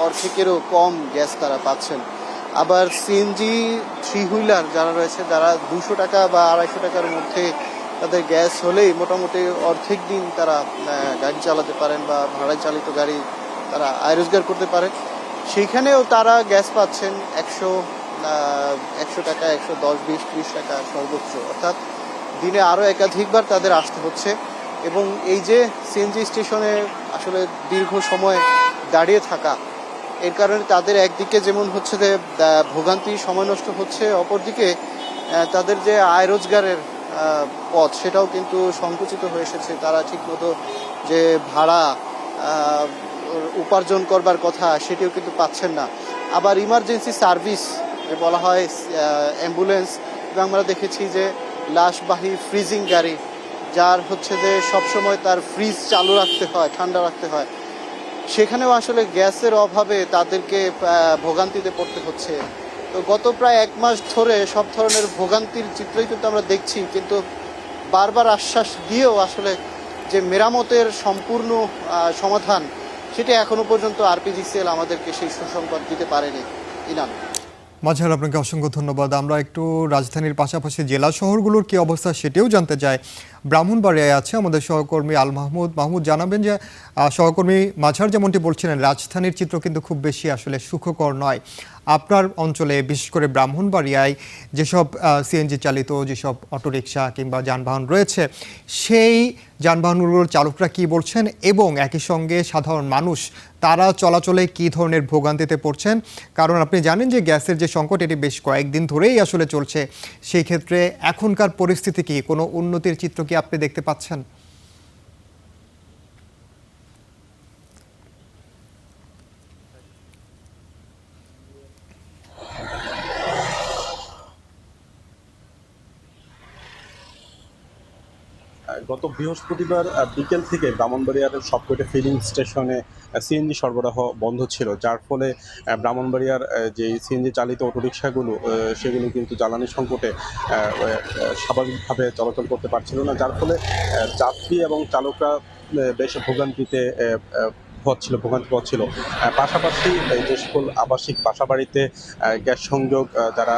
অর্ধেকেরও কম গ্যাস তারা পাচ্ছেন। আবার সিএনজি 3 হুইলার যারা রয়েছে, যারা 200 টাকা বা 250 টাকার মধ্যে তাদের গ্যাস হলেই মোটামুটি অর্ধেক দিন তারা গাড়ি চালাতে পারেন বা ভাড়ায় চালিত গাড়ি তারা আয় রোজগার করতে পারে, সেইখানেও তারা গ্যাস পাচ্ছেন 100 টাকা, 110, 20, 30 টাকা সর্বোচ্চ। অর্থাৎ দিনে আরও একাধিকবার তাদের আসতে হচ্ছে। এবং এই যে সিএনজি স্টেশনে আসলে দীর্ঘ সময় দাঁড়িয়ে থাকা, এর কারণে তাদের একদিকে যেমন হচ্ছে যে ভোগান্তি, সময় নষ্ট হচ্ছে, অপরদিকে তাদের যে আয় রোজগারের পথ সেটাও কিন্তু সংকুচিত হয়ে এসেছে। তারা ঠিকমতো যে ভাড়া উপার্জন করবার কথা সেটিও কিন্তু পাচ্ছেন না। আবার ইমার্জেন্সি সার্ভিস যে বলা হয় অ্যাম্বুলেন্স, এবং আমরা দেখেছি যে লাশবাহী ফ্রিজিং গাড়ি, যার হচ্ছে যে সবসময় তার ফ্রিজ চালু রাখতে হয়, ঠান্ডা রাখতে হয়, সেখানেও আসলে গ্যাসের অভাবে তাদেরকে ভোগান্তিতে পড়তে হচ্ছে। তো গত প্রায় 1 মাস ধরে সব ধরনের ভোগান্তির চিত্রই কিন্তু আমরা দেখছি, কিন্তু বারবার আশ্বাস দিয়েও আসলে যে মেরামতের সম্পূর্ণ সমাধান সেটা এখনো পর্যন্ত আরপিজিসিএল আমাদেরকে সেই সুসংবাদ দিতে পারেনি। ইনান। মাঝার, আপনাকে অসংখ্য ধন্যবাদ। আমরা একটু রাজধানীর পাশাপাশি জেলা শহরগুলোর কি অবস্থা সেটিও জানতে চাই। ব্রাহ্মণবাড়িয়ায় আছে আমাদের সহকর্মী আল মাহমুদ। মাহমুদ, জানাবেন যে সহকর্মী মাঝার যেমনটি বলছিলেন, রাজধানীর চিত্র কিন্তু খুব বেশি আসলে সুখকর নয়। আপনার অঞ্চলে বিশেষ করে ব্রাহ্মণবাড়িয়ায় যেসব সিএনজি চালিত যেসব অটোরিকশা কিংবা যানবাহন রয়েছে, সেই যানবাহনগুলোর চালকরা কি বলছেন এবং একই সঙ্গে সাধারণ মানুষ তারা চলাচলে কী ধরনের ভোগান্তিতে পড়ছেন? কারণ আপনি জানেন যে গ্যাসের যে সংকট এটি বেশ কয়েকদিন ধরেই আসলে চলছে। সেই ক্ষেত্রে এখনকার পরিস্থিতি কি, কোনো উন্নতির চিত্র কি আপনি দেখতে পাচ্ছেন? গত বৃহস্পতিবার বিকেল থেকে ব্রাহ্মণবাড়িয়ার সবকটি ফিলিং স্টেশনে সিএনজি সরবরাহ বন্ধ ছিল, যার ফলে ব্রাহ্মণবাড়িয়ার যে সিএনজি চালিত অটোরিকশাগুলো সেগুলো কিন্তু জ্বালানি সংকটে স্বাভাবিকভাবে চলাচল করতে পারছিল না, যার ফলে যাত্রী এবং চালকরা বেশ ভোগান্তি হচ্ছিল। পাশাপাশি যে সকল আবাসিক বাসাবাড়িতে গ্যাস সংযোগ যারা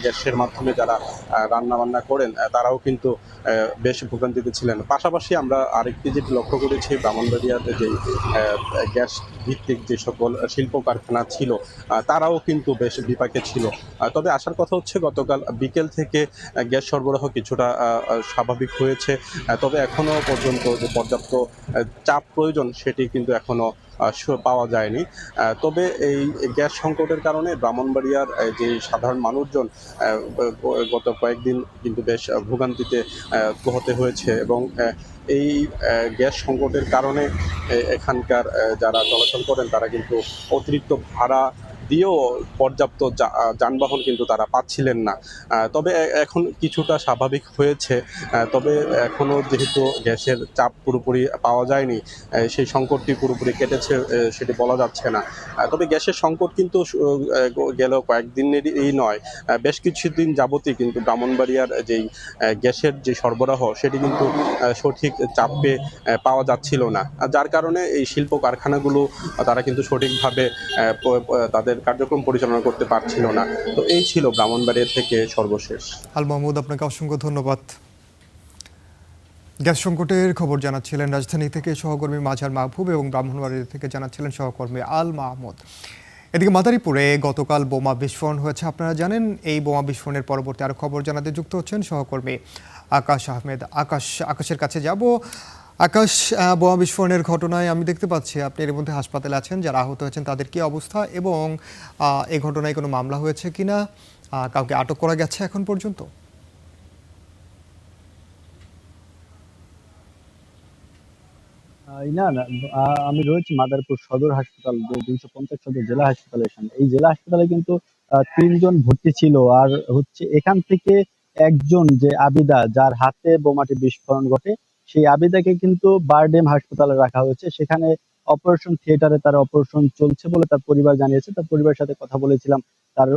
গ্যাসের মাধ্যমে যারা রান্নাবান্না করেন তারাও কিন্তু বেশ ভোগান্তিতে ছিলেন। পাশাপাশি আমরা আরেকটি যেটি লক্ষ্য করেছি, ব্রাহ্মণবাড়িয়াতে যে গ্যাস ভিত্তিক যে সকল শিল্প কারখানা ছিল তারাও কিন্তু বেশ বিপাকে ছিল। তবে আসার কথা হচ্ছে, গতকাল বিকেল থেকে গ্যাস সরবরাহ কিছুটা স্বাভাবিক হয়েছে, তবে এখনও পর্যন্ত যে পর্যাপ্ত চাপ প্রয়োজন সেটি কিন্তু এখনও পাওয়া যায়নি। তবে এই গ্যাস সংকটের কারণে ব্রাহ্মণবাড়িয়ার যে সাধারণ মানুষজন গত কয়েকদিন কিন্তু বেশ ভোগান্তিতে পোহাতে হয়েছে, এবং এই গ্যাস সংকটের কারণে এখানকার যারা চলাচল করেন তারা কিন্তু অতিরিক্ত ভাড়া দিয়েও পর্যাপ্ত যানবাহন কিন্তু তারা পাচ্ছিলেন না। তবে এখন কিছুটা স্বাভাবিক হয়েছে, তবে এখনও যেহেতু গ্যাসের চাপ পুরোপুরি পাওয়া যায়নি, সেই সংকটটি পুরোপুরি কেটেছে সেটি বলা যাচ্ছে না। তবে গ্যাসের সংকট কিন্তু গেল কয়েকদিনেরই নয়, বেশ কিছুদিন যাবতই কিন্তু ব্রাহ্মণবাড়িয়ার যেই গ্যাসের যে সরবরাহ সেটি কিন্তু সঠিক চাপে পাওয়া যাচ্ছিল না, যার কারণে এই শিল্প কারখানাগুলো তারা কিন্তু সঠিকভাবে তাদের কার্যক্রম পরিচালনা করতে পারছিল না। তো এই ছিল ব্রাহ্মণবাড়িয়া থেকে সর্বশেষ। আল মাহমুদ, আপনাকে অসংখ্য ধন্যবাদ। গ্যাস সংকটের খবর জানাচ্ছিলেন রাজধানী থেকে সহকর্মী মাঝার মাহবুব এবং ব্রাহ্মণবাড়িয়া থেকে জানাচ্ছিলেন সহকর্মী আল মাহমুদ। এদিকে মাদারীপুরে গতকাল বোমা বিস্ফোরণ হয়েছে, আপনারা জানেন। এই বোমা বিস্ফোরণের পরবর্তী আরও খবর জানাতে যুক্ত হচ্ছেন সহকর্মী আকাশ আহমেদ। আকাশের কাছে যাব। আকাশ, বোমা বিস্ফোরণের ঘটনায় আমি দেখতে পাচ্ছি আপনি এর মধ্যে হাসপাতালে আছেন, যারা আহত হয়েছেন তাদের কি অবস্থা, এবং এই ঘটনায় কোনো মামলা হয়েছে কিনা, কাউকে আটক করা গেছে এখন পর্যন্ত? না না, আমি রয়েছি মাদারীপুর সদর হাসপাতাল, যে 250 সদর জেলা হাসপাতালের সামনে। এই জেলা হাসপাতালে কিন্তু 3 জন ভর্তি ছিল, আর হচ্ছে এখান থেকে একজন যে আবিদা, যার হাতে বোমাটি বিস্ফোরণ ঘটে, সেই আবিদাকে কিন্তু বারডেম হাসপাতালে রাখা হয়েছে। সেখানে অপারেশন থিয়েটারে তার অপারেশন চলছে বলে তার পরিবার জানিয়েছে। তার পরিবারের সাথে কথা বলেছিলাম, তার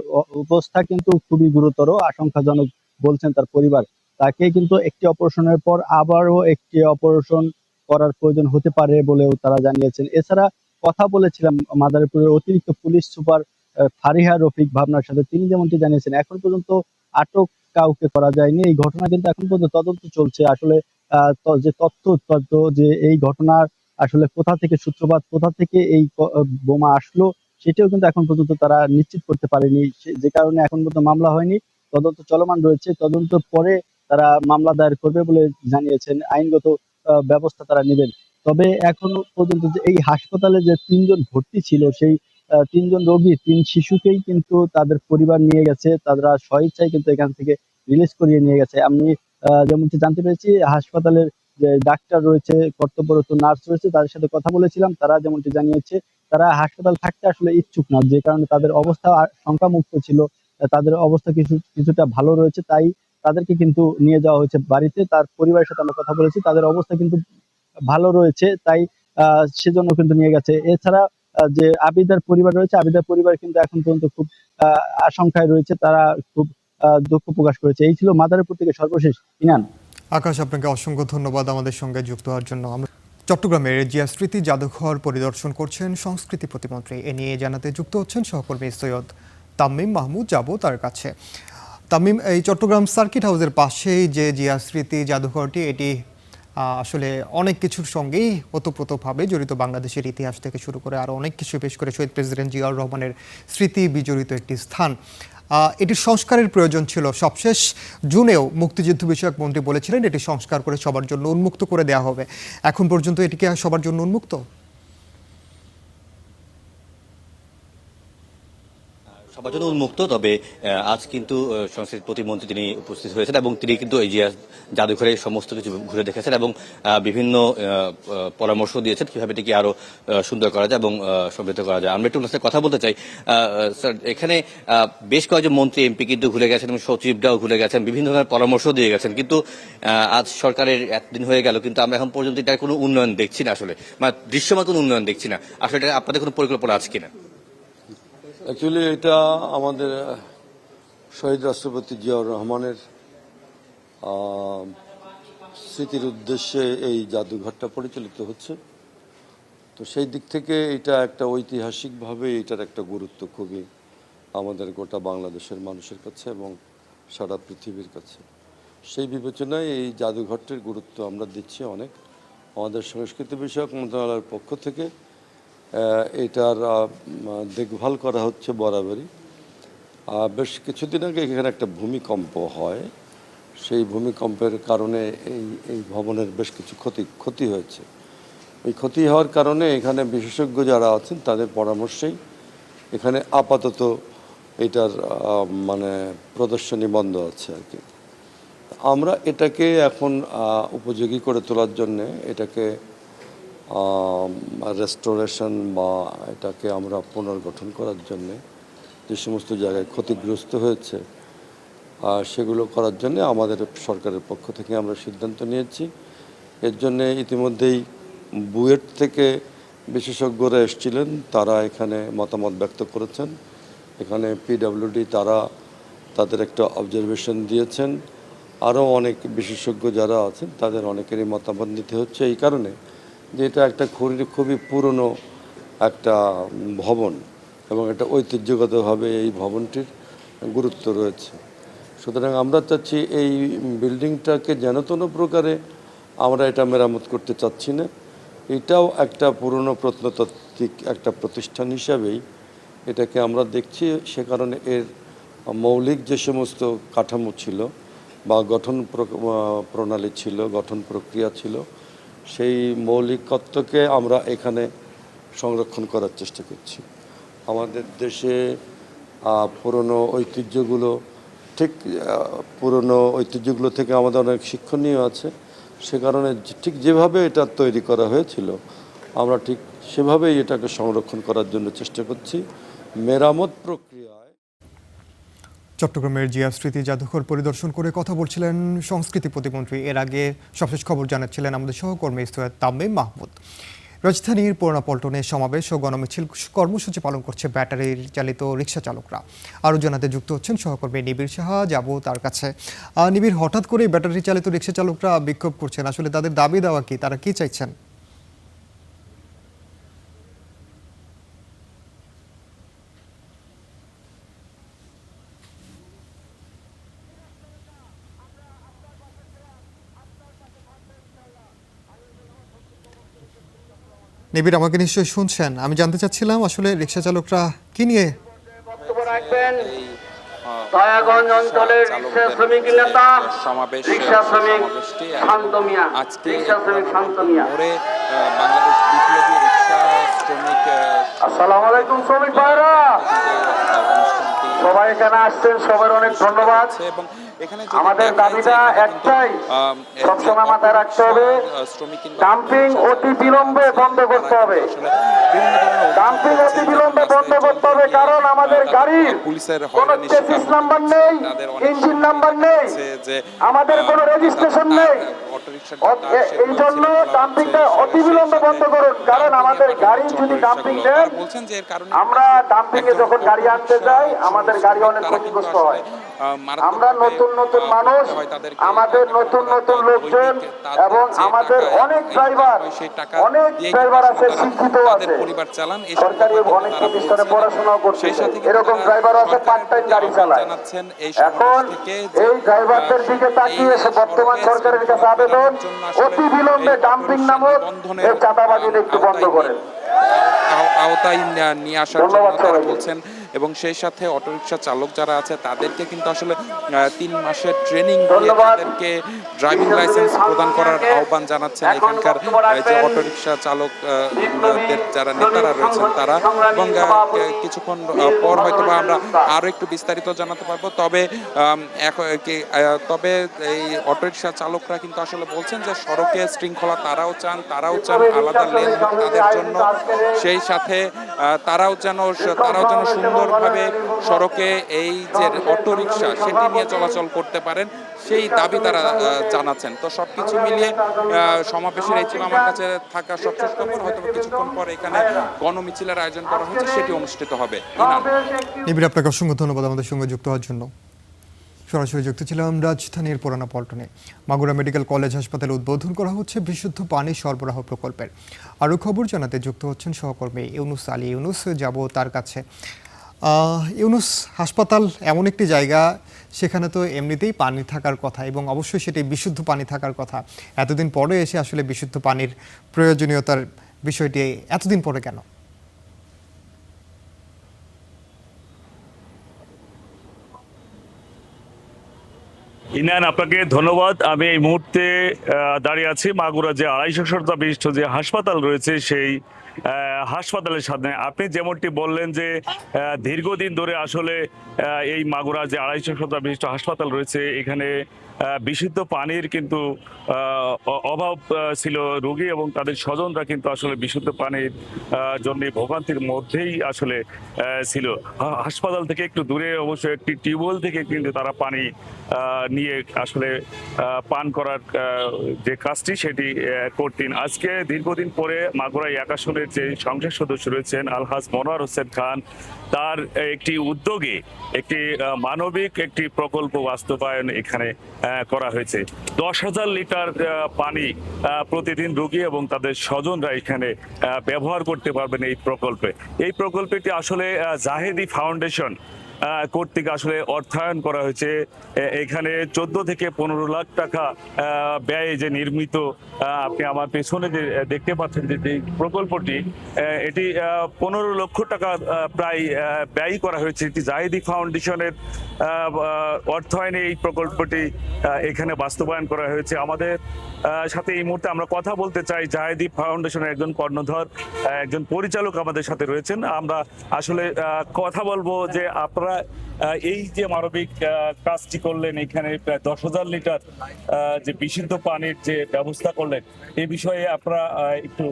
অবস্থা কিন্তু খুবই গুরুতর, আশঙ্কাজনক বলছেন তার পরিবার। তাকে কিন্তু একটি অপারেশনের পর আবারও একটি অপারেশন করার প্রয়োজন হতে পারে বলেও তারা জানিয়েছেন। এছাড়া কথা বলেছিলাম মাদারীপুরের অতিরিক্ত পুলিশ সুপার ফারিহা রফিক ভাবনার সাথে, তিনি যেমনটি জানিয়েছেন এখন পর্যন্ত আটক কাউকে করা যায়নি। এই ঘটনা কিন্তু এখন পর্যন্ত তদন্ত চলছে। আসলে যে তথ্য উৎপাদ্য, যে এই ঘটনার আসলে কোথা থেকে সূত্রপাত, কোথা থেকে এই বোমা আসলো, সেটাও কিন্তু এখন পর্যন্ত তারা নিশ্চিত করতে পারেনি, যে কারণে এখন পর্যন্ত মামলা হয়নি। তদন্ত চলমান রয়েছে, তদন্তের পরে তারা মামলা দায়ের করবে বলে জানিয়েছেন। আইনগত ব্যবস্থা তারা নেবেন। তবে এখনো পর্যন্ত যে এই হাসপাতালে যে 3 জন ভর্তি ছিল, সেই 3 জন রোগী, 3 শিশুকেই কিন্তু তাদের পরিবার নিয়ে গেছে। তারা স্বইচ্ছায় কিন্তু এখান থেকে রিলিজ করিয়ে নিয়ে গেছে। আমি যেমনটি জানতে পেরেছি হাসপাতালের যে ডাক্তার রয়েছে, কর্তব্যরত নার্স রয়েছে, তাদের সাথে কথা বলেছিলাম। তারা যেমনটি জানিয়েছে তারা হাসপাতাল থাকতে আসলে ইচ্ছুক না, যে কারণে তাদের অবস্থা শঙ্কামুক্ত ছিল, তাদের অবস্থা কিছুটা ভালো রয়েছে, তাই তাদেরকে কিন্তু নিয়ে যাওয়া হয়েছে বাড়িতে। তার পরিবারের সাথে আমরা কথা বলেছি, তাদের অবস্থা কিন্তু ভালো রয়েছে, তাই সেজন্য কিন্তু নিয়ে গেছে। এছাড়া যে আবিদার পরিবার রয়েছে, আবিদার পরিবার কিন্তু এখন পর্যন্ত খুব আশঙ্কায় রয়েছে, তারা খুব দুঃখ প্রকাশ করেছে। এই ছিল মাদারীপুর থেকে সর্বশেষ। ইনান। আকাশ, আপনাকে অসংখ্য ধন্যবাদ আমাদের সঙ্গে যুক্ত হওয়ার জন্য। আমরা চট্টগ্রামের জিয়া স্মৃতি জাদুঘর পরিদর্শন করছেন সংস্কৃতি প্রতিমন্ত্রী। এ নিয়ে জানাতে যুক্ত হচ্ছেন সহকর্মী সৈয়দ তামিম মাহমুদ। যাব তার কাছে। তামিম, এই চট্টগ্রাম সার্কিট হাউসের পাশেই যে জিয়া স্মৃতি জাদুঘরটি, এটি আসলে অনেক কিছুর সঙ্গেই ওতপ্রোতভাবে জড়িত। বাংলাদেশের ইতিহাস থেকে শুরু করে আরও অনেক কিছু, বিশেষ করে শহীদ প্রেসিডেন্ট জিয়াউর রহমানের স্মৃতি বিজড়িত একটি স্থান। এটির সংস্কারের প্রয়োজন ছিল। সবশেষ জুনেও মুক্তিযুদ্ধ বিষয়ক মন্ত্রী বলেছিলেন এটি সংস্কার করে সবার জন্য উন্মুক্ত করে দেওয়া হবে। এখন পর্যন্ত এটিকে সবার জন্য উন্মুক্ত? সবার জন্য উন্মুক্ত, তবে আজ কিন্তু সংস্কৃতি প্রতিমন্ত্রী তিনি উপস্থিত হয়েছেন এবং তিনি কিন্তু এই জিয়া জাদুঘরে সমস্ত কিছু ঘুরে দেখেছেন এবং বিভিন্ন পরামর্শ দিয়েছেন কিভাবে এটিকে আরো সুন্দর করা যায় এবং সমৃদ্ধ করা যায়। আমরা একটু ওনার সাথে কথা বলতে চাই। স্যার, এখানে বেশ কয়েকজন মন্ত্রী এমপি কিন্তু ঘুরে গেছেন এবং সচিবরাও ঘুরে গেছেন, বিভিন্ন ধরনের পরামর্শ দিয়ে গেছেন, কিন্তু আজ সরকারের এতদিন হয়ে গেল কিন্তু আমরা এখন পর্যন্ত এটার কোনো উন্নয়ন দেখছি না, আসলে মানে দৃশ্যমান কোনো উন্নয়ন দেখছি না। আসলে এটা আপনাদের কোনো পরিকল্পনা আছে কিনা? অ্যাকচুয়ালি এটা আমাদের শহীদ রাষ্ট্রপতি জিয়াউর রহমানের স্মৃতির উদ্দেশ্যে এই জাদুঘরটা পরিচালিত হচ্ছে। তো সেই দিক থেকে এটা একটা ঐতিহাসিকভাবে এটার একটা গুরুত্ব খুবই আমাদের গোটা বাংলাদেশের মানুষের কাছে এবং সারা পৃথিবীর কাছে। সেই বিবেচনায় এই জাদুঘরটির গুরুত্ব আমরা দিচ্ছি অনেক। আমাদের সংস্কৃতি বিষয়ক মন্ত্রণালয়ের পক্ষ থেকে এটার দেখভাল করা হচ্ছে বরাবরই। বেশ কিছুদিন আগে এখানে একটা ভূমিকম্প হয়, সেই ভূমিকম্পের কারণে এই ভবনের বেশ কিছু ক্ষতি হয়েছে। এই ক্ষতি হওয়ার কারণে এখানে বিশেষজ্ঞ যারা আছেন তাদের পরামর্শেই এখানে আপাতত এটার মানে প্রদর্শনী বন্ধ আছে আর কি। আমরা এটাকে এখন উপযোগী করে তোলার জন্যে এটাকে রেস্টোরেশন বা এটাকে আমরা পুনর্গঠন করার জন্যে যে সমস্ত জায়গায় ক্ষতিগ্রস্ত হয়েছে সেগুলো করার জন্য আমাদের সরকারের পক্ষ থেকে আমরা সিদ্ধান্ত নিয়েছি। এর জন্যে ইতিমধ্যেই বুয়েট থেকে বিশেষজ্ঞরা এসেছিলেন, তারা এখানে মতামত ব্যক্ত করেছেন। এখানে পিডব্লিউডি তারা তাদের একটা অবজারভেশন দিয়েছেন। আরও অনেক বিশেষজ্ঞ যারা আছেন তাদের অনেকেরই মতামত নিতে হচ্ছে, এই কারণে যে এটা একটা খুবই পুরনো একটা ভবন এবং এটা ঐতিহ্যগতভাবে এই ভবনটির গুরুত্ব রয়েছে। সুতরাং আমরা চাচ্ছি এই বিল্ডিংটাকে যেন কোনো প্রকারে আমরা এটা মেরামত করতে চাচ্ছি না। এটাও একটা পুরনো প্রত্নতাত্ত্বিক একটা প্রতিষ্ঠান হিসাবেই এটাকে আমরা দেখছি। সে কারণে এর মৌলিক যে সমস্ত কাঠামো ছিল বা গঠন প্রণালী ছিল, গঠন প্রক্রিয়া ছিল, সেই মৌলিকত্বকে আমরা এখানে সংরক্ষণ করার চেষ্টা করছি। আমাদের দেশে পুরনো ঐতিহ্যগুলো পুরনো ঐতিহ্যগুলো থেকে আমাদের অনেক শিক্ষণীয় আছে। সে কারণে ঠিক যেভাবে এটা তৈরি করা হয়েছিল আমরা ঠিক সেভাবেই এটাকে সংরক্ষণ করার জন্য চেষ্টা করছি। মেরামত প্রক্রিয়ায় চট্টগ্রামের জিয়া স্মৃতি জাদুঘর পরিদর্শন করে কথা বলছিলেন সংস্কৃতি প্রতিমন্ত্রী। এর আগে সবশেষ খবর জানাচ্ছিলেন আমাদের সহকর্মী সৈয়দ তামিম মাহমুদ। রাজধানীর পুরোনো পল্টনে সমাবেশ ও গণমিছিল কর্মসূচি পালন করছে ব্যাটারি চালিত রিক্সা চালকরা। আরও জানাতে যুক্ত হচ্ছেন সহকর্মী নিবিড় সাহা। যাব তার কাছে। নিবিড়, হঠাৎ করে ব্যাটারি চালিত রিক্সা চালকরা বিক্ষোভ করছেন, আসলে তাদের দাবি দেওয়া কি, তারা কি চাইছেন? নিবিড়, আমাকে নিশ্চয়ই শুনছেন। আমি জানতে চাচ্ছিলাম আসলে রিক্সা চালকরা কি নিয়ে বক্তব্য রাখবেন। দয়াগঞ্জ অঞ্চলের রিক্সা শ্রমিক নেতা রিক্সা শ্রমিক শান্ত মিয়া। রিক্সা শ্রমিক শান্ত মিয়া। বাংলাদেশ বিপ্লবী রিক্সা শ্রমিক। আসসালামু আলাইকুম শ্রমিক ভাইরা, সবাই এখানে আসছেন, সবার অনেক ধন্যবাদ। এবং এখানে আমাদের দাবিটা একটাই, সবসময় মাথায় রাখতে হবে, ডাম্পিং অতি বিলম্বে বন্ধ করতে হবে। ডাম্পিং অতি বিলম্বে বন্ধ করতে হবে, কারণ আমাদের গাড়ির কোনো চেসিস নাম্বার নেই, ইঞ্জিন নাম্বার নেই, আমাদের কোনো রেজিস্ট্রেশন নেই। এই জন্য ডাম্পিংটা অতি বিলম্বে বন্ধ করুন, কারণ আমাদের গাড়ি যদি ডাম্পিং দেন, আমরা ডাম্পিং এ যখন গাড়ি আনতে যাই আমাদের গাড়ি অনেক ক্ষতিগ্রস্ত হয়। আমরা নতুন নতুন মানুষ, আমাদের নতুন নতুন লোকজন এবং আমাদের অনেক ড্রাইভার আছে, শিক্ষিত আছে, সরকারি অনেক প্রতিষ্ঠানে পড়াশোনা করছে, এরকম ড্রাইভার আছে পার্ট টাইম গাড়ি চালায়। এখন এই ড্রাইভারদের দিকে তাকিয়ে বর্তমান সরকারের কাছে আবেদন, অতি বিলম্বে ডাম্পিং নামক এই চাঁদাবাজিটা একটু বন্ধ করেন। আওতায় নিয়ে আসার জন্য তারা বলছেন। এবং সেই সাথে অটোরিকশা চালক যারা আছে তাদেরকে কিন্তু আসলে 3 মাসের ট্রেনিং দিয়ে তাদেরকে ড্রাইভিং লাইসেন্স প্রদান করার আহ্বান জানাচ্ছেন এখানকার যে অটোরিকশা চালকদের যারা নেতারা রয়েছেন তারা। এবং কিছুক্ষণ পর হয়তো বা আমরা আরো একটু বিস্তারিত জানাতে পারবো। তবে এই অটোরিকশা চালকরা কিন্তু আসলে বলছেন যে সড়কে শৃঙ্খলা তারাও চান আলাদা লেন তাদের জন্য, সেই সাথে তারাও যেন সুন্দরভাবে সড়কে এই যে অটোরিকশা সেটি নিয়ে চলাচল করতে পারেন, সেই দাবি তারা জানাচ্ছেন। তো সবকিছু মিলিয়ে সমাবেশের এই ছিল আমার কাছে থাকা সবশেষ খবর। হয়তো কিছুক্ষণ পর এখানে গণমিছিলের আয়োজন করা হয়েছে, সেটি অনুষ্ঠিত হবে। নিবিড়, আপনাকে অসংখ্য ধন্যবাদ আমাদের সঙ্গে যুক্ত হওয়ার জন্য। সরাসরি যুক্ত ছিলাম রাজধানীর পুরানা পল্টনে। মাগুরা মেডিকেল কলেজ হাসপাতালে উদ্বোধন করা হচ্ছে বিশুদ্ধ পানি সরবরাহ প্রকল্পের। আরও খবর জানাতে যুক্ত হচ্ছেন সহকর্মী ইউনুস আলী। ইউনুস, যাব তার কাছে। ইউনুস, হাসপাতাল এমন একটি জায়গা, সেখানে তো এমনিতেই পানি থাকার কথা এবং অবশ্যই সেটি বিশুদ্ধ পানি থাকার কথা। এতদিন পরে এসে আসলে বিশুদ্ধ পানির প্রয়োজনীয়তার বিষয়টি এতদিন পরে কেন? ইনান, আপনাকে ধন্যবাদ। আমি এই মুহূর্তে দাঁড়িয়ে আছি মাগুরা যে 250 শয্যা বিশিষ্ট যে হাসপাতাল রয়েছে সেই হাসপাতালের সামনে। আপনি যেমনটি বললেন যে দীর্ঘদিন ধরে আসলে এই মাগুরা যে 250 শয্যা বিশিষ্ট হাসপাতাল রয়েছে এখানে বিশুদ্ধ পানির কিন্তু অভাব ছিল। রোগী এবং তাদের স্বজনরা কিন্তু আসলে বিশুদ্ধ পানির জন্য ভোগান্তির মধ্যেই আসলে ছিল। হাসপাতাল থেকে একটু দূরে অবশ্যই একটি টিউবওয়েল থেকে কিন্তু তারা পানি নিয়ে আসলে পান করার যে কাজটি সেটি করতেন। আজকে দীর্ঘদিন পরে মাগুরা 1 আসনের যে সংসদ সদস্য রয়েছেন আলহাজ মনোয়ার হোসেন খান, তার একটি উদ্যোগে একটি মানবিক একটি প্রকল্প বাস্তবায়ন এখানে করা হয়েছে। 10,000 লিটার পানি প্রতিদিন রোগী এবং তাদের স্বজনরা এখানে ব্যবহার করতে পারবেন এই প্রকল্পে। এই প্রকল্পটি আসলে জাহেদি ফাউন্ডেশন কর্তৃক আসলে অর্থায়ন করা হয়েছে। এখানে 14 থেকে 15 লাখ টাকা ব্যয়ে যে নির্মিত, আপনি আমার পেছনে যে দেখতে পাচ্ছেন যে প্রকল্পটি, এটি 15 লক্ষ টাকা প্রায় ব্যয় করা হয়েছে। এটি জাহেদি ফাউন্ডেশনের অর্থায়নে এই প্রকল্পটি এখানে বাস্তবায়ন করা হয়েছে। আমাদের সাথে এই মুহূর্তে আমরা কথা বলতে চাই জাহেদি ফাউন্ডেশনের একজন কর্ণধার, একজন পরিচালক আমাদের সাথে রয়েছেন। আমরা আসলে কথা বলবো যে আপনারা এই যে মানবিক কাজটি করলেন, এখানে প্রায় 10,000 লিটার যে বিশুদ্ধ পানির যে ব্যবস্থা করলেন, এই বিষয়ে আপনারা একটু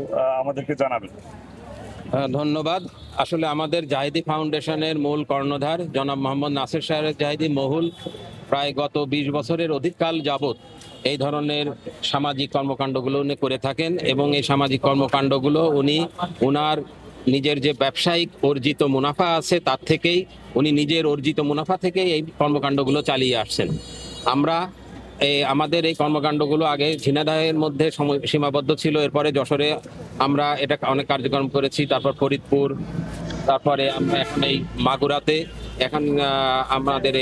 আমাদেরকে জানাবেন। ধন্যবাদ। আসলে আমাদের জাহেদি ফাউন্ডেশনের মূল কর্ণধার জনাব মোহাম্মদ নাসির সাহেব জাহেদি মহুল প্রায় গত 20 বছরের অধিককাল যাবৎ এই ধরনের সামাজিক কর্মকাণ্ডগুলো উনি করে থাকেন এবং এই সামাজিক কর্মকাণ্ডগুলো উনি ওনার নিজের যে ব্যবসায়িক অর্জিত মুনাফা আছে তার থেকেই উনি নিজের অর্জিত মুনাফা থেকেই এই কর্মকাণ্ডগুলো চালিয়ে আসছেন। আমরা আমাদের এই কর্মকাণ্ডগুলো আগে ঝিনাইদহের মধ্যে সীমাবদ্ধ ছিল, এরপরে যশোরে আমরা এটা অনেক কার্যক্রম করেছি, তারপর ফরিদপুর, তারপরে আমরা এখন এই মাগুরাতে এখন আমাদের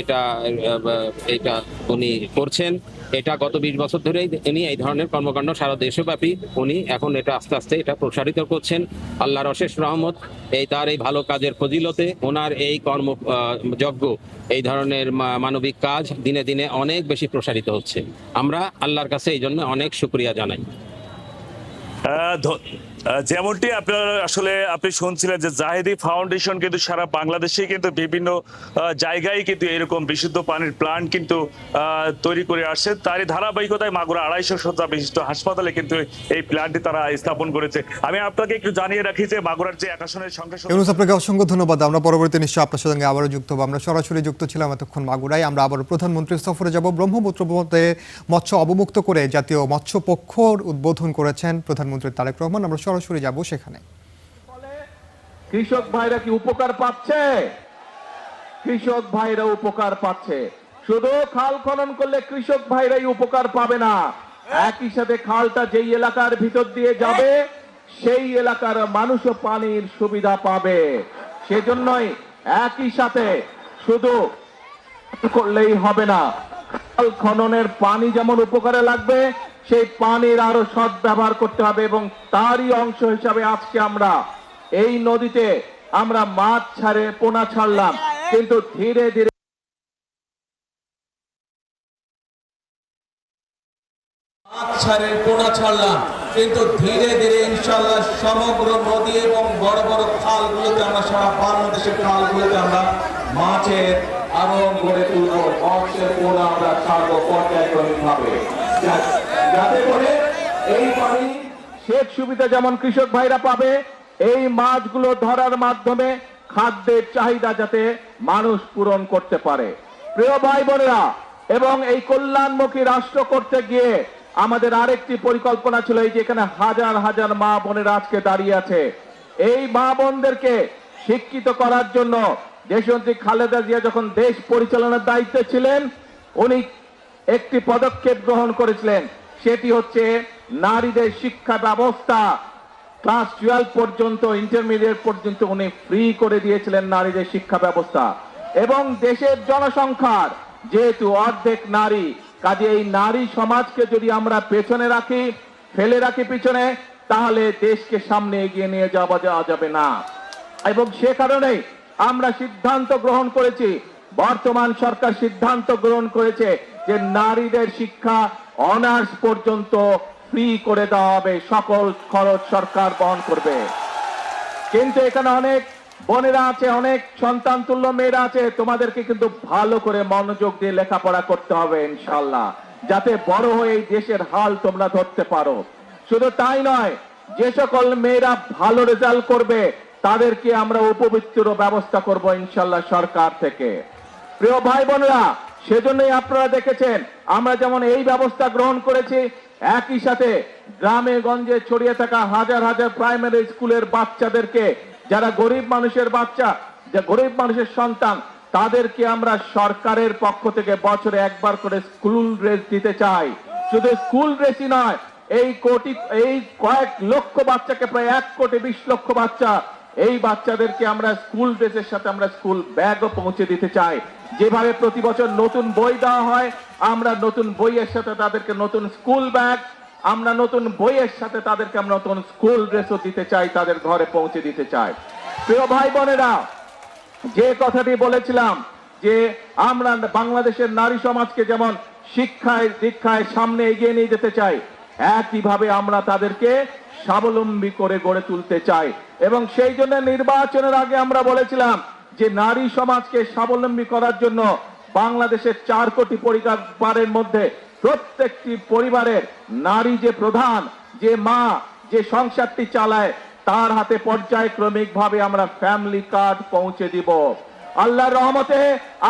এটা উনি করছেন। এটা গত 20 বছর ধরেই উনি এই ধরনের কর্মকাণ্ড সারা দেশব্যাপী উনি এখন এটা আস্তে আস্তে এটা প্রসারিত করছেন। আল্লাহর অশেষ রহমত, তার এই ভালো কাজের ফজিলতে ওনার এই কর্মযজ্ঞ, এই ধরনের মানবিক কাজ দিনে দিনে অনেক বেশি প্রসারিত হচ্ছে। আমরা আল্লাহর কাছে এই জন্য অনেক শুকরিয়া জানাই। যেমনটি আপনার আসলে আপনি শুনছিলেন যে জাহেদি ফাউন্ডেশন কিন্তু সারা বাংলাদেশে কিন্তু বিভিন্ন জায়গায় কিন্তু এরকম বিশুদ্ধ পানির প্ল্যান্ট কিন্তু তৈরি করে আসছে। তারই ধারাবাহিকতায় মাগুরা 250 শয্যা বিশিষ্ট হাসপাতালে কিন্তু এই প্ল্যান্টটি তারা স্থাপন করেছে। আমি আপনাকে একটু জানিয়ে রাখি যে মাগুরার যে 1 আসনের সংখ্যা, ইউনুস আপনাকে অসংখ্য ধন্যবাদ। আমরা পরবর্তী নিশ্চয় আপনার সঙ্গে আবারও যুক্ত হবো। আমরা সরাসরি যুক্ত ছিলাম এতক্ষণ মাগুরায়। আমরা আবারও প্রধানমন্ত্রীর সফরে যাব। ব্রহ্মপুত্র পথে মৎস্য অবমুক্ত করে জাতীয় মৎস্য পক্ষর উদ্বোধন করেছেন প্রধানমন্ত্রী তারেক রহমান। আমরা সরাসরি যাব সেখানে। কৃষক ভাইরা কি উপকার পাচ্ছে? কৃষক ভাইরা উপকার পাচ্ছে। শুধু খাল খনন করলে কৃষক ভাইরাই উপকার পাবে না, একই সাথে খালটা যেই এলাকার ভিতর দিয়ে যাবে সেই এলাকার মানুষও পানির সুবিধা পাবে। সেজন্যই একই সাথে শুধু করলেই হবে না, খাল খননের পানি যেমন উপকারে লাগবে সেই পানির আরো সৎ ব্যবহার করতে হবে। এবং তারই অংশ হিসাবে আজকে আমরা এই নদীতে আমরা মাছ ছাড়ে পোনা ছাড়লাম, কিন্তু ধীরে ধীরে পোনা ছাড়লাম, কিন্তু ধীরে ধীরে ইনশাআল্লাহ সমগ্র নদী এবং বড় বড় খালগুলোতে আমরা সারা বাংলাদেশের খালগুলোতে আমরা মাছের আরো গড়ে তুলবো, মাছের পোনা আমরা ছাড়বো পর্যায়ক্রমিক ভাবে, যাতে করে এই পানি সেচ সুবিধা যেমন কৃষক ভাইরা পাবে, এই মাছগুলো ধরার মাধ্যমে খাদ্যের চাহিদা যাতে মানুষ পূরণ করতে পারে। প্রিয় ভাই বোনেরা, এবং এই কল্যাণমুখী রাষ্ট্র করতে গিয়ে আমাদের আরেকটি পরিকল্পনা ছিল, এই যে এখানে হাজার হাজার মা বোনেরা আজকে দাঁড়িয়ে আছে, এই মা বোনদেরকে শিক্ষিত করার জন্য দেশনেত্রী খালেদা জিয়া যখন দেশ পরিচালনার দায়িত্বে ছিলেন উনি একটি পদক্ষেপ গ্রহণ করেছিলেন, সেটি হচ্ছে নারীদের শিক্ষা ব্যবস্থা ক্লাস 12 পর্যন্ত, ইন্টারমিডিয়েট পর্যন্ত উনি ফ্রি করে দিয়েছিলেন নারীদের শিক্ষা ব্যবস্থা। এবং দেশের জনসংখ্যার যেহেতু অর্ধেক নারী, কাজে এই নারী সমাজকে যদি আমরা পেছনে রাখি, ফেলে রাখি পিছনে, তাহলে দেশকে সামনে এগিয়ে নিয়ে যাওয়া যাবে না। এবং সে কারণেই আমরা সিদ্ধান্ত গ্রহণ করেছি, বর্তমান সরকার সিদ্ধান্ত গ্রহণ করেছে যে নারীদের শিক্ষা অনার্স পর্যন্ত ফ্রি করে দেওয়া হবে, সকল খরচ সরকার বহন করবে। কিন্তু এখানে অনেক বোনেরা আছে, অনেক সন্তান তুল্য মেয়েরা আছে, তোমাদেরকে কিন্তু ভালো করে মনোযোগ দিয়ে লেখাপড়া করতে হবে ইনশাআল্লাহ, যাতে বড় হয়ে এই দেশের হাল তোমরা ধরতে পারো। শুধু তাই নয়, যে সকল মেয়েরা ভালো রেজাল্ট করবে তাদেরকে আমরা উপবৃত্তির ব্যবস্থা করব ইনশাআল্লাহ সরকার থেকে। প্রিয় ভাই বোনেরা, সেজন্যই আপনারা দেখেছেন আমরা যেমন এই ব্যবস্থা গ্রহণ করেছি, একই সাথে গ্রামে গঞ্জে ছড়িয়ে থাকা হাজার হাজার প্রাইমারি স্কুলের বাচ্চাদেরকে, যারা গরিব মানুষের বাচ্চা, যে গরিব মানুষের সন্তান, তাদেরকে আমরা সরকারের পক্ষ থেকে বছরে একবার করে স্কুল ড্রেস দিতে চাই। শুধু স্কুল ড্রেসই নয়, এই কয়েক লক্ষ বাচ্চাকে, প্রায় 1,20,00,000 বাচ্চা, এই বাচ্চাদেরকে আমরা স্কুল ড্রেসের সাথে আমরা স্কুল ব্যাগও পৌঁছে দিতে চাই। যেভাবে প্রতি বছর নতুন বই দেওয়া হয়, আমরা নতুন বইয়ের সাথে তাদেরকে নতুন স্কুল ব্যাগ, আমরা নতুন বইয়ের সাথে তাদেরকে আমরা নতুন স্কুল ড্রেসও দিতে চাই, তাদের ঘরে পৌঁছে দিতে চাই। প্রিয় ভাই বোনেরা, যে কথাটি বলেছিলাম যে আমরা বাংলাদেশের নারী সমাজকে যেমন শিক্ষায় দীক্ষায় সামনে এগিয়ে নিয়ে যেতে চাই, একইভাবে আমরা তাদেরকে স্বাবলম্বী করে গড়ে তুলতে চাই। এবং সেই জন্য নির্বাচনের আগে আমরা বলেছিলাম যে নারী সমাজকে স্বাবলম্বী করার জন্য বাংলাদেশের 4 কোটি পরিবারের মধ্যে প্রত্যেকটি পরিবারের নারী যে প্রধান, যে মা, যে সংসারটি চালায়, তার হাতে পর্যায়ক্রমিক ভাবে আমরা ফ্যামিলি কার্ড পৌঁছে দিব। আল্লাহর রহমতে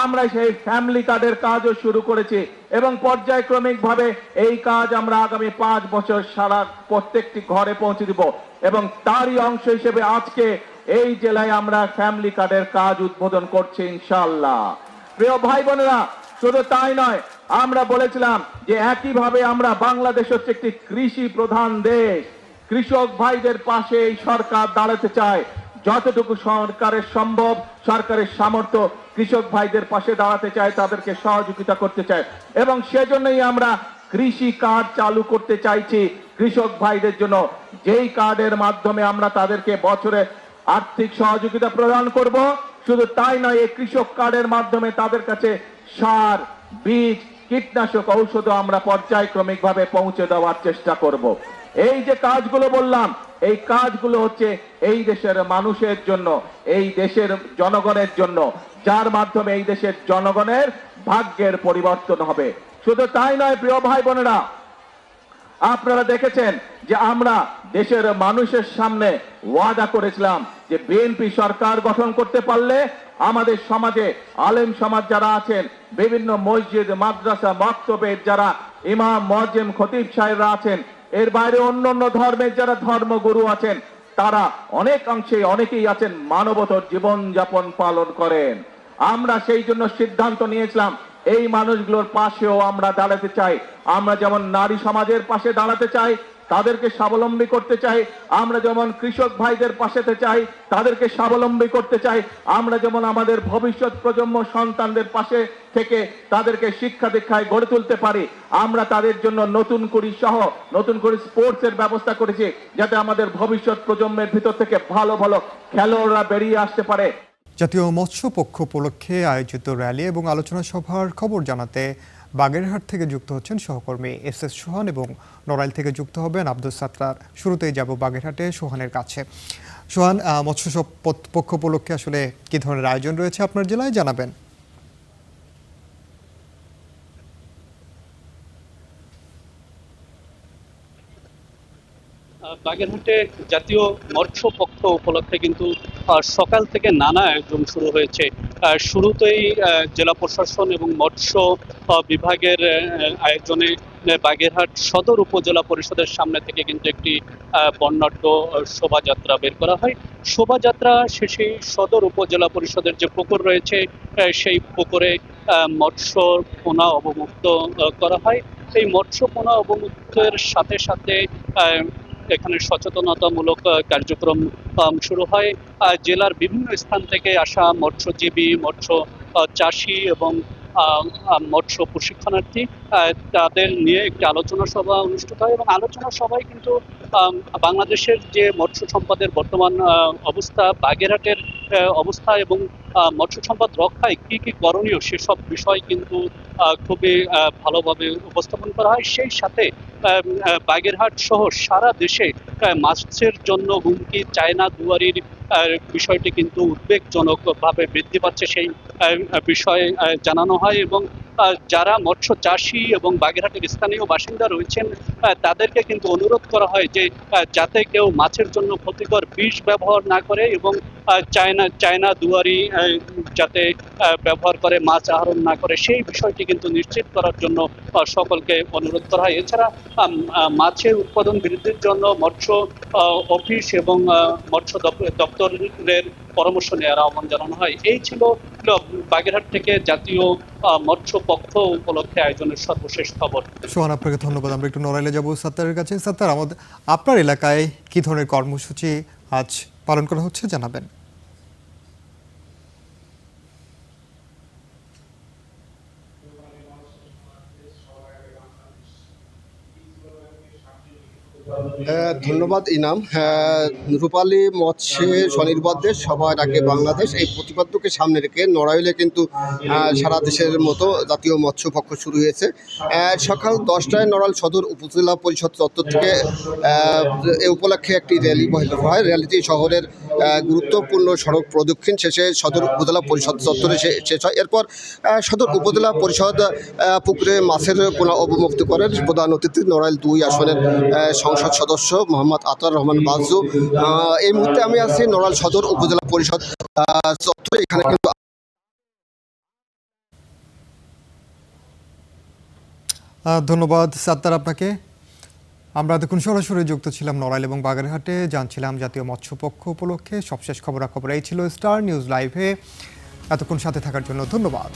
আমরা সেই ফ্যামিলি কার্ডের কাজও শুরু করেছি এবং পর্যায়ক্রমিক ভাবে এই কাজ আমরা আগামী 5 বছর সারা প্রত্যেকটি ঘরে পৌঁছে দিব। এবং তারই অংশ হিসেবে আজকে এই জেলায় আমরা ফ্যামিলি কার্ডের কাজ উদ্বোধন করছি ইনশাআল্লাহ। প্রিয় ভাই বোনেরা, শুধু তাই নয়, আমরা বলেছিলাম যে একইভাবে আমরা বাংলাদেশ হচ্ছে একটি কৃষি প্রধান দেশ, কৃষক ভাইদের পাশে এই সরকার দাঁড়াতে চায়। যতটুকু সরকারের সম্ভব, সরকারের সামর্থ্য, কৃষক ভাইদের পাশে দাঁড়াতে চায়, তাদেরকে সহযোগিতা করতে চায়। এবং সেজন্যই আমরা কৃষি কার্ড চালু করতে চাইছি কৃষক ভাইদের জন্য, যেই কার্ডের মাধ্যমে আমরা তাদেরকে বছরে আর্থিক সহযোগিতা প্রদান করব। শুধু তাই নয়, এই কৃষক কার্ডের মাধ্যমে তাদের কাছে সার, বীজ, কীটনাশক ঔষধ আমরা পর্যায়ক্রমিক ভাবে পৌঁছে দেওয়ার চেষ্টা করব। এই যে কাজগুলো বললাম, এই কাজগুলো হচ্ছে এই দেশের মানুষের জন্য, এই দেশের জনগণের জন্য, যার মাধ্যমে এই দেশের জনগণের ভাগ্যের পরিবর্তন হবে। শুধু তাই নয় প্রিয় ভাই বোনেরা, আপনারা দেখেছেন যে আমরা দেশের মানুষের সামনে ওয়াদা করেছিলাম যে বিএনপি সরকার গঠন করতে পারলে আমাদের সমাজে আলেম সমাজ যারা আছেন, বিভিন্ন মসজিদ, মাদ্রাসা, মক্তবের যারা ইমাম, মুয়াজ্জিম, খতিব সাহেবরা আছেন, এর বাইরে অন্যান্য ধর্মের যারা ধর্মগুরু আছেন, তারা অনেক অংশে অনেকেই আছেন মানবতর জীবন যাপন পালন করেন। আমরা সেই জন্য সিদ্ধান্ত নিয়েছিলাম এই মানুষগুলোর পাশেও আমরা দাঁড়াতে চাই। আমরা যেমন নারী সমাজের পাশে দাঁড়াতে চাই, তাদেরকে স্বাবলম্বী করতে চাই, আমরা যেমন কৃষক ভাইদের পাশে চাই, তাদেরকে স্বাবলম্বী করতে চাই, আমরা যেমন আমাদের ভবিষ্যৎ প্রজন্ম সন্তানদের পাশে থেকে তাদেরকে শিক্ষা দীক্ষায় গড়ে তুলতে পারি, আমরা তাদের জন্য নতুন করে স্পোর্টসের ব্যবস্থা করেছি, যাতে আমাদের ভবিষ্যৎ প্রজন্মের ভিতর থেকে ভালো ভালো খেলোয়াড়রা বেরিয়ে আসতে পারে। জাতীয় মৎস্য পক্ষ উপলক্ষে আয়োজিত র্যালি এবং আলোচনা সভার খবর জানাতে বাগেরহাট থেকে যুক্ত হচ্ছেন সহকর্মী এস সোহান এবং নড়াইল থেকে যুক্ত হবেন আব্দুল সাত্তার। শুরুতেই যাব বাগেরহাটে সোহানের কাছে। সোহান, মৎস্য পক্ষ উপলক্ষে আসলে কি ধরনের আয়োজন রয়েছে আপনার জেলায়, জানাবেন। বাগেরহাটে জাতীয় মৎস্য পক্ষ উপলক্ষে কিন্তু সকাল থেকে নানা আয়োজন শুরু হয়েছে। শুরুতেই জেলা প্রশাসন এবং মৎস্য বিভাগের আয়োজনে বাগেরহাট সদর উপজেলা পরিষদের সামনে থেকে কিন্তু একটি বর্ণাঢ্য শোভাযাত্রা বের করা হয়। শোভাযাত্রা শেষে সদর উপজেলা পরিষদের যে পুকুর রয়েছে সেই পুকুরে মৎস্য পোনা অবমুক্ত করা হয়। এই মৎস্য পোনা অবমুক্তের সাথে সাথে এখানে সচেতনতামূলক কার্যক্রম শুরু হয়। জেলার বিভিন্ন স্থান থেকে আসা মৎস্যজীবী, মৎস্য চাষি এবং মৎস্য প্রশিক্ষণার্থী তাদের নিয়ে একটি আলোচনা সভা অনুষ্ঠিত হয় এবং আলোচনা সভায় কিন্তু বাংলাদেশের যে মৎস্য সম্পদের বর্তমান অবস্থা, বাগেরহাটের অবস্থা এবং মৎস্য সম্পদ রক্ষায় কি কি করণীয় সেসব বিষয় কিন্তু খুবই ভালোভাবে উপস্থাপন করা হয়। সেই সাথে বাগেরহাট সহ সারা দেশে মাছের জন্য হুমকি চায়না দুয়ারির বিষয়টি কিন্তু উদ্বেগজনকভাবে বৃদ্ধি পাচ্ছে, সেই বিষয়ে জানানো হয় এবং যারা মৎস্য চাষি এবং বাগেরহাটের স্থানীয় বাসিন্দা রয়েছেন তাদেরকে কিন্তু অনুরোধ করা হয় যে যাতে কেউ মাছের জন্য ক্ষতিকর বিষ ব্যবহার না করে এবং চায়না দুয়ারি যাতে ব্যবহার করে মাছ আহরণ না করে সেই বিষয়টি কিন্তু নিশ্চিত করার জন্য সকলকে অনুরোধ করা হয়। এছাড়া মাছের উৎপাদন বৃদ্ধির জন্য মৎস্য অফিস এবং মৎস্য দপ্তরের পরামর্শ নেওয়ার আহ্বান জানানো হয়। এই ছিল বাগেরহাট থেকে জাতীয় মৎস্য পক্ষ উপলক্ষে আয়োজনের সর্বশেষ খবর। সোহান, আপনাকে ধন্যবাদ। আমরা একটু নড়াইলে যাব সাত্তারের কাছে। সাত্তার, আপনার এলাকায় কি ধরনের কর্মসূচি আজ পালন করা হচ্ছে, জানাবেন। ধন্যবাদ ইনাম। রূপালী মৎস্যে স্বনির্ভর দেশ, সবার আগে বাংলাদেশ, এই প্রতিপাদ্যকে সামনে রেখে নড়াইলে কিন্তু সারা দেশের মতো জাতীয় মৎস্য পক্ষ শুরু হয়েছে। সকাল 10টায় নড়াইল সদর উপজেলা পরিষদ চত্বর থেকে এ উপলক্ষে একটি র্যালি বহিত হয়। র্যালিটি শহরের গুরুত্বপূর্ণ সড়ক প্রদক্ষিণ শেষে সদর উপজেলা পরিষদ চত্বরে শেষ হয়। এরপর সদর উপজেলা পরিষদ পুকুরে মাছের পোনা অবমুক্ত করেন প্রধান অতিথি নড়াইল 2 আসনের সংসদ সদস্য মোহাম্মদ আতার রহমান বাজু। এই মুহূর্তে আমি আছি নড়াইল সদর উপজেলা পরিষদ চত্বরে। এখানে কিন্তু ধন্যবাদ সাত্তার আপনাকে। আমরা দেখুন সরাসরি যুক্ত ছিলাম নড়াইল এবং বাগেরহাটে, জানছিলাম জাতীয় মৎস্য পক্ষ উপলক্ষে সবশেষ খবরাখবর। এই ছিল স্টার নিউজ লাইভে। এতক্ষণ সাথে থাকার জন্য ধন্যবাদ।